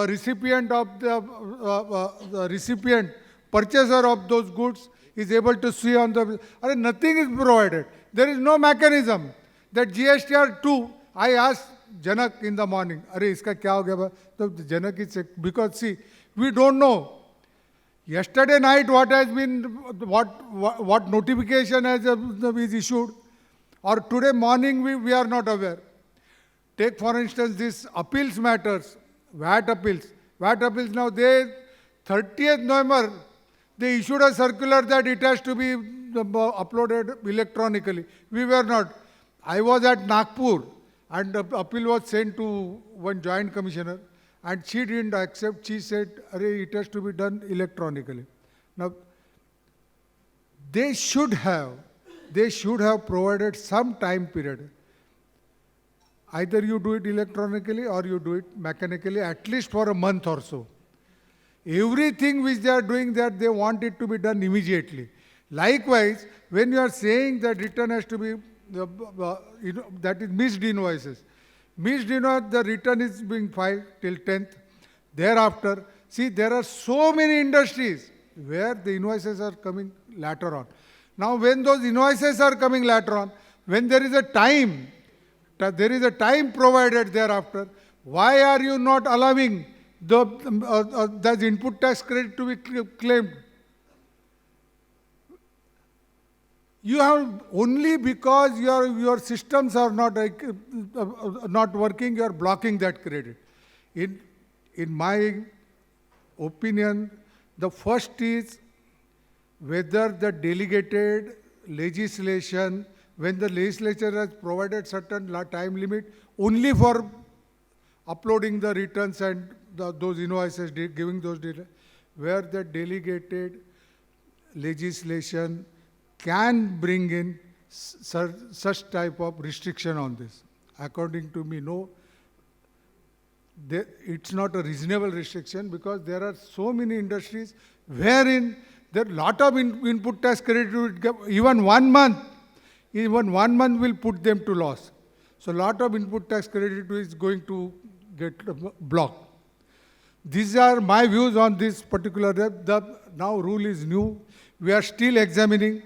recipient of the recipient, purchaser of those goods is able to see on the, nothing is provided. There is no mechanism. That GSTR 2, I asked Janak in the morning, iska kya ho gaya? So Janak is, because see, we don't know. Yesterday night what has been, what notification is issued, or today morning we are not aware. Take for instance this appeals matters, VAT appeals. VAT appeals now, they 30th November, they issued a circular that it has to be uploaded electronically. We were not. I was at Nagpur and the appeal was sent to one joint commissioner and she didn't accept. She said, it has to be done electronically. Now, they should have provided some time period. Either you do it electronically or you do it mechanically, at least for a month or so. Everything which they are doing that, they want it to be done immediately. Likewise, when you are saying that return has to be, that is missed invoices. Missed invoice, the return is being filed till 10th. Thereafter, see, there are so many industries where the invoices are coming later on. Now, when those invoices are coming later on, when there is a time provided thereafter, why are you not allowing the input tax credit to be claimed? You have only because your systems are not working, you are blocking that credit. In my opinion, the first is whether the delegated legislation, when the legislature has provided certain time limit only for uploading the returns and those invoices, giving those data, where the delegated legislation can bring in such type of restriction on this. According to me, no, it's not a reasonable restriction because there are so many industries wherein there are lot of input tax credit, even 1 month will put them to loss. So lot of input tax credit is going to get blocked. These are my views on this particular. Now rule is new. We are still examining.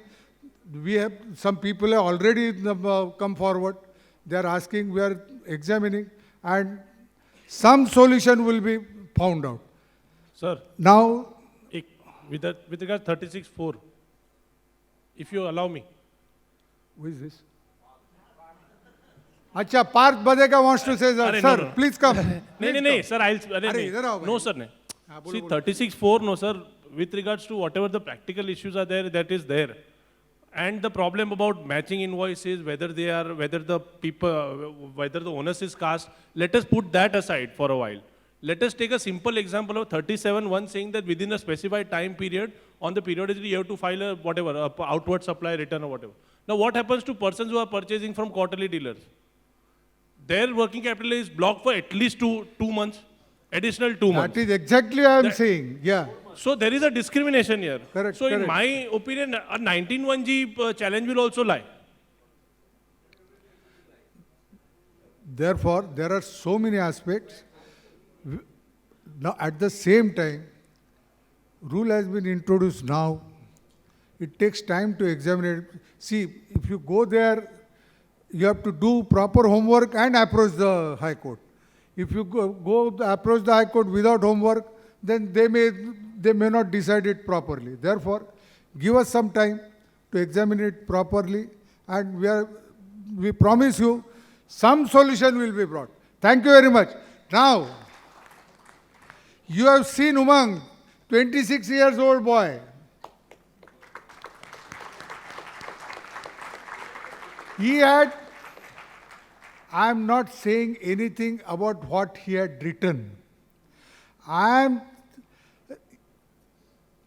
We have some people have already come forward. They are asking. We are examining, and some solution will be found out. Sir. Now, with regard 36(4), if you allow me. Who is this? Acha, Parth Badeka wants to say that. Sir, no. Please come. No, sir, no, sir. See, 36(4), no, sir. With regards to whatever the practical issues are there, that is there. And the problem about matching invoices, whether the onus is cast, let us put that aside for a while. Let us take a simple example of 37(1) saying that within a specified time period, on the periodicity, you have to file a outward supply return or whatever. Now, what happens to persons who are purchasing from quarterly dealers? Their working capital is blocked for at least two months, additional 2 months. That is exactly I am saying, yeah. So there is a discrimination here. Correct. So in my opinion, a 19(1)(g) challenge will also lie. Therefore, there are so many aspects. Now, at the same time, rule has been introduced now. It takes time to examine it. See, if you go there, you have to do proper homework and approach the High Court. If you go approach the High Court without homework, then they may not decide it properly. Therefore, give us some time to examine it properly, and we promise you some solution will be brought. Thank you very much. Now, you have seen Umang, 26 years old boy. I am not saying anything about what he had written. I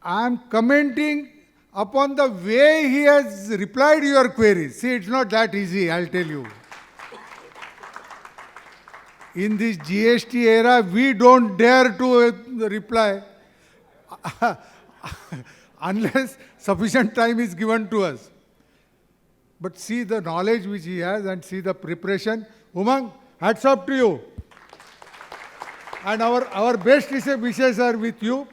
am commenting upon the way he has replied to your queries. See, it's not that easy, I'll tell you. in this GST era, we don't dare to reply unless sufficient time is given to us. But see the knowledge which he has and see the preparation. Umang, hats up to you. And our best wishes are with you.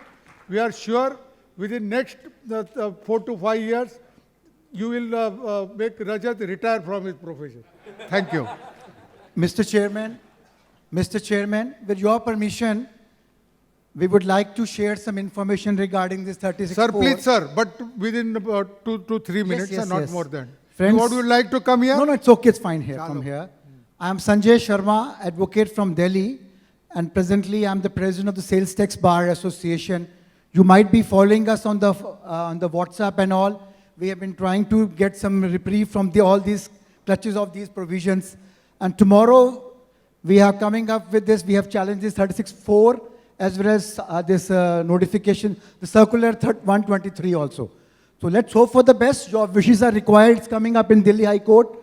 We are sure within next 4 to 5 years, you will make Rajat retire from his profession. Thank you. Mr. Chairman, with your permission, we would like to share some information regarding this 36. Sir, please, sir, but within about 2 to 3 minutes yes, and not yes. more than. Friends, Would you like to come here? No, it's okay, it's fine here, come here. I am Sanjay Sharma, advocate from Delhi, and presently I am the president of the Sales Tax Bar Association. You might be following us on the WhatsApp and all. We have been trying to get some reprieve from all these clutches of these provisions. And tomorrow, we are coming up with this. We have challenged this 36.4 as well as this notification, the circular 123 also. So let's hope for the best. Your wishes are required. It's coming up in Delhi High Court.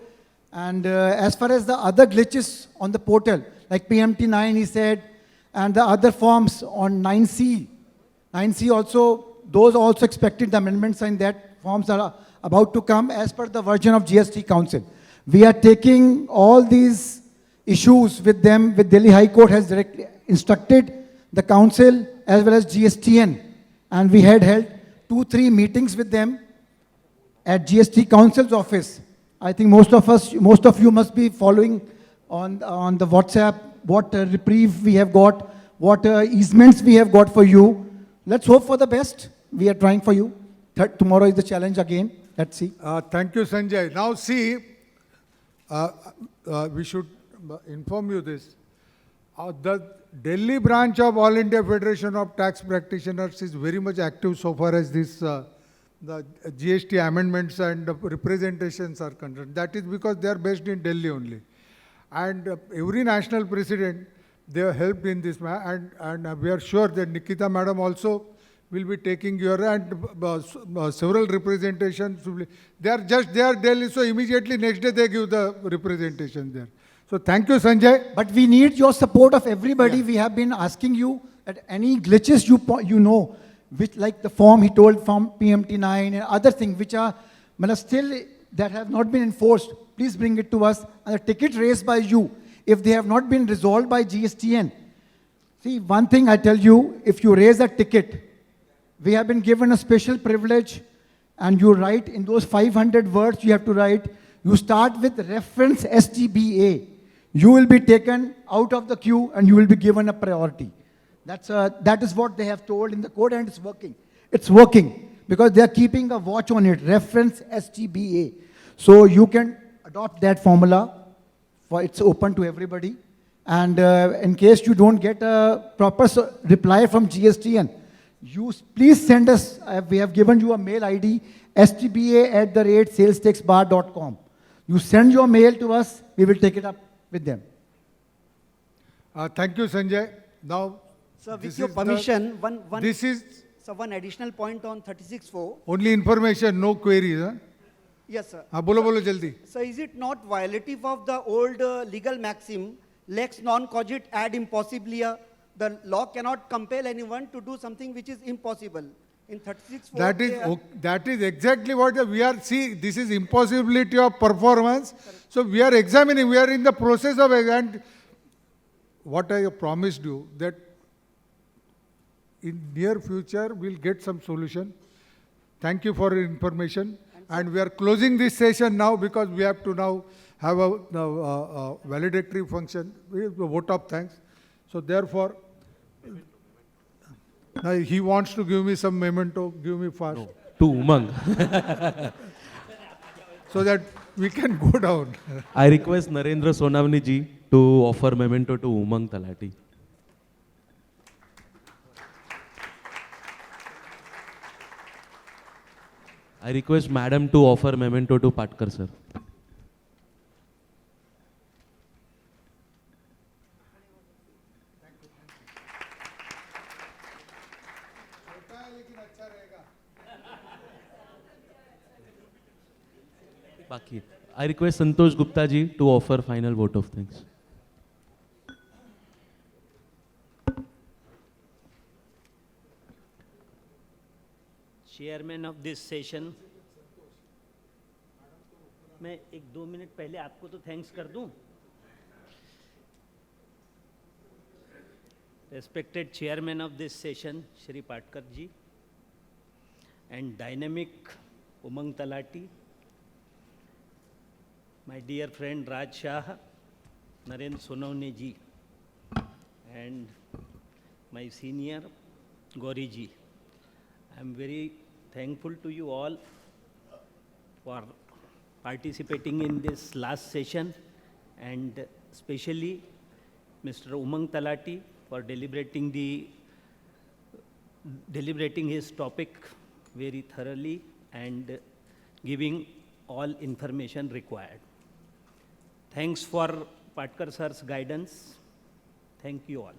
And as far as the other glitches on the portal, like PMT9, he said, and the other forms on 9C. 9C also, those also expected the amendments in that forms are about to come as per the version of GST Council. We are taking all these issues with them, with Delhi High Court has directly instructed the council as well as GSTN. And we had held 2-3 meetings with them at GST Council's office. I think most of you must be following on the WhatsApp what reprieve we have got, what easements we have got for you. Let's hope for the best. We are trying for you. Tomorrow is the challenge again. Let's see. Thank you, Sanjay. Now see, we should inform you this. The Delhi branch of All India Federation of Tax Practitioners is very much active so far as this the GST amendments and representations are concerned. That is because they are based in Delhi only. And every national president, they have helped in this, and we are sure that Nikita madam also will be taking your, and several representations. They are Delhi, so immediately next day they give the representation there. So thank you, Sanjay. But we need your support of everybody. Yeah. We have been asking you that any glitches you know, which like the form he told from PMT9 and other things which are still that have not been enforced, please bring it to us. And the ticket raised by you, if they have not been resolved by GSTN. See, one thing I tell you, if you raise a ticket, we have been given a special privilege, and you write in those 500 words you have to write, you start with reference STBA. You will be taken out of the queue and you will be given a priority. That is what they have told in the code, and it's working. It's working because they are keeping a watch on it, reference STBA. So you can adopt that formula. It's open to everybody. And in case you don't get a proper reply from GSTN, you please send us, we have given you a mail ID, stba@salestaxbar.com. You send your mail to us, we will take it up with them. Thank you, Sanjay. Now, sir, with your permission, one additional point on 36.4. Only information, no queries. Huh? Yes, sir. Bolo jaldi. So is it not violative of the old legal maxim, lex non cogit ad impossibilia? The law cannot compel anyone to do something which is impossible. In 36.4, that is exactly what we are seeing. This is impossibility of performance. Correct. So we are examining. We are in the process of, and what I have promised you that in near future we'll get some solution. Thank you for your information. And we are closing this session now because we have to now have a valedictory function, a vote of thanks. So therefore, he wants to give me some memento, give me fast. No, to Umang. So that we can go down. I request Narendra Sonavani ji to offer memento to Umang Talati. I request Madam to offer memento to Patkar sir. I request Santosh Gupta ji to offer final vote of thanks. chairman of this session. मैं 1-2 minute पहले आपको तो thanks कर दूं. Respected chairman of this session, Shri Patkar ji, and dynamic Umang Talati, my dear friend Raj Shah, Narendra Sonawne ji, and my senior Gauri ji. I am very thankful to you all for participating in this last session, and especially Mr. Umang Talati for deliberating his topic very thoroughly and giving all information required. Thanks for Patkar sir's guidance. Thank you all.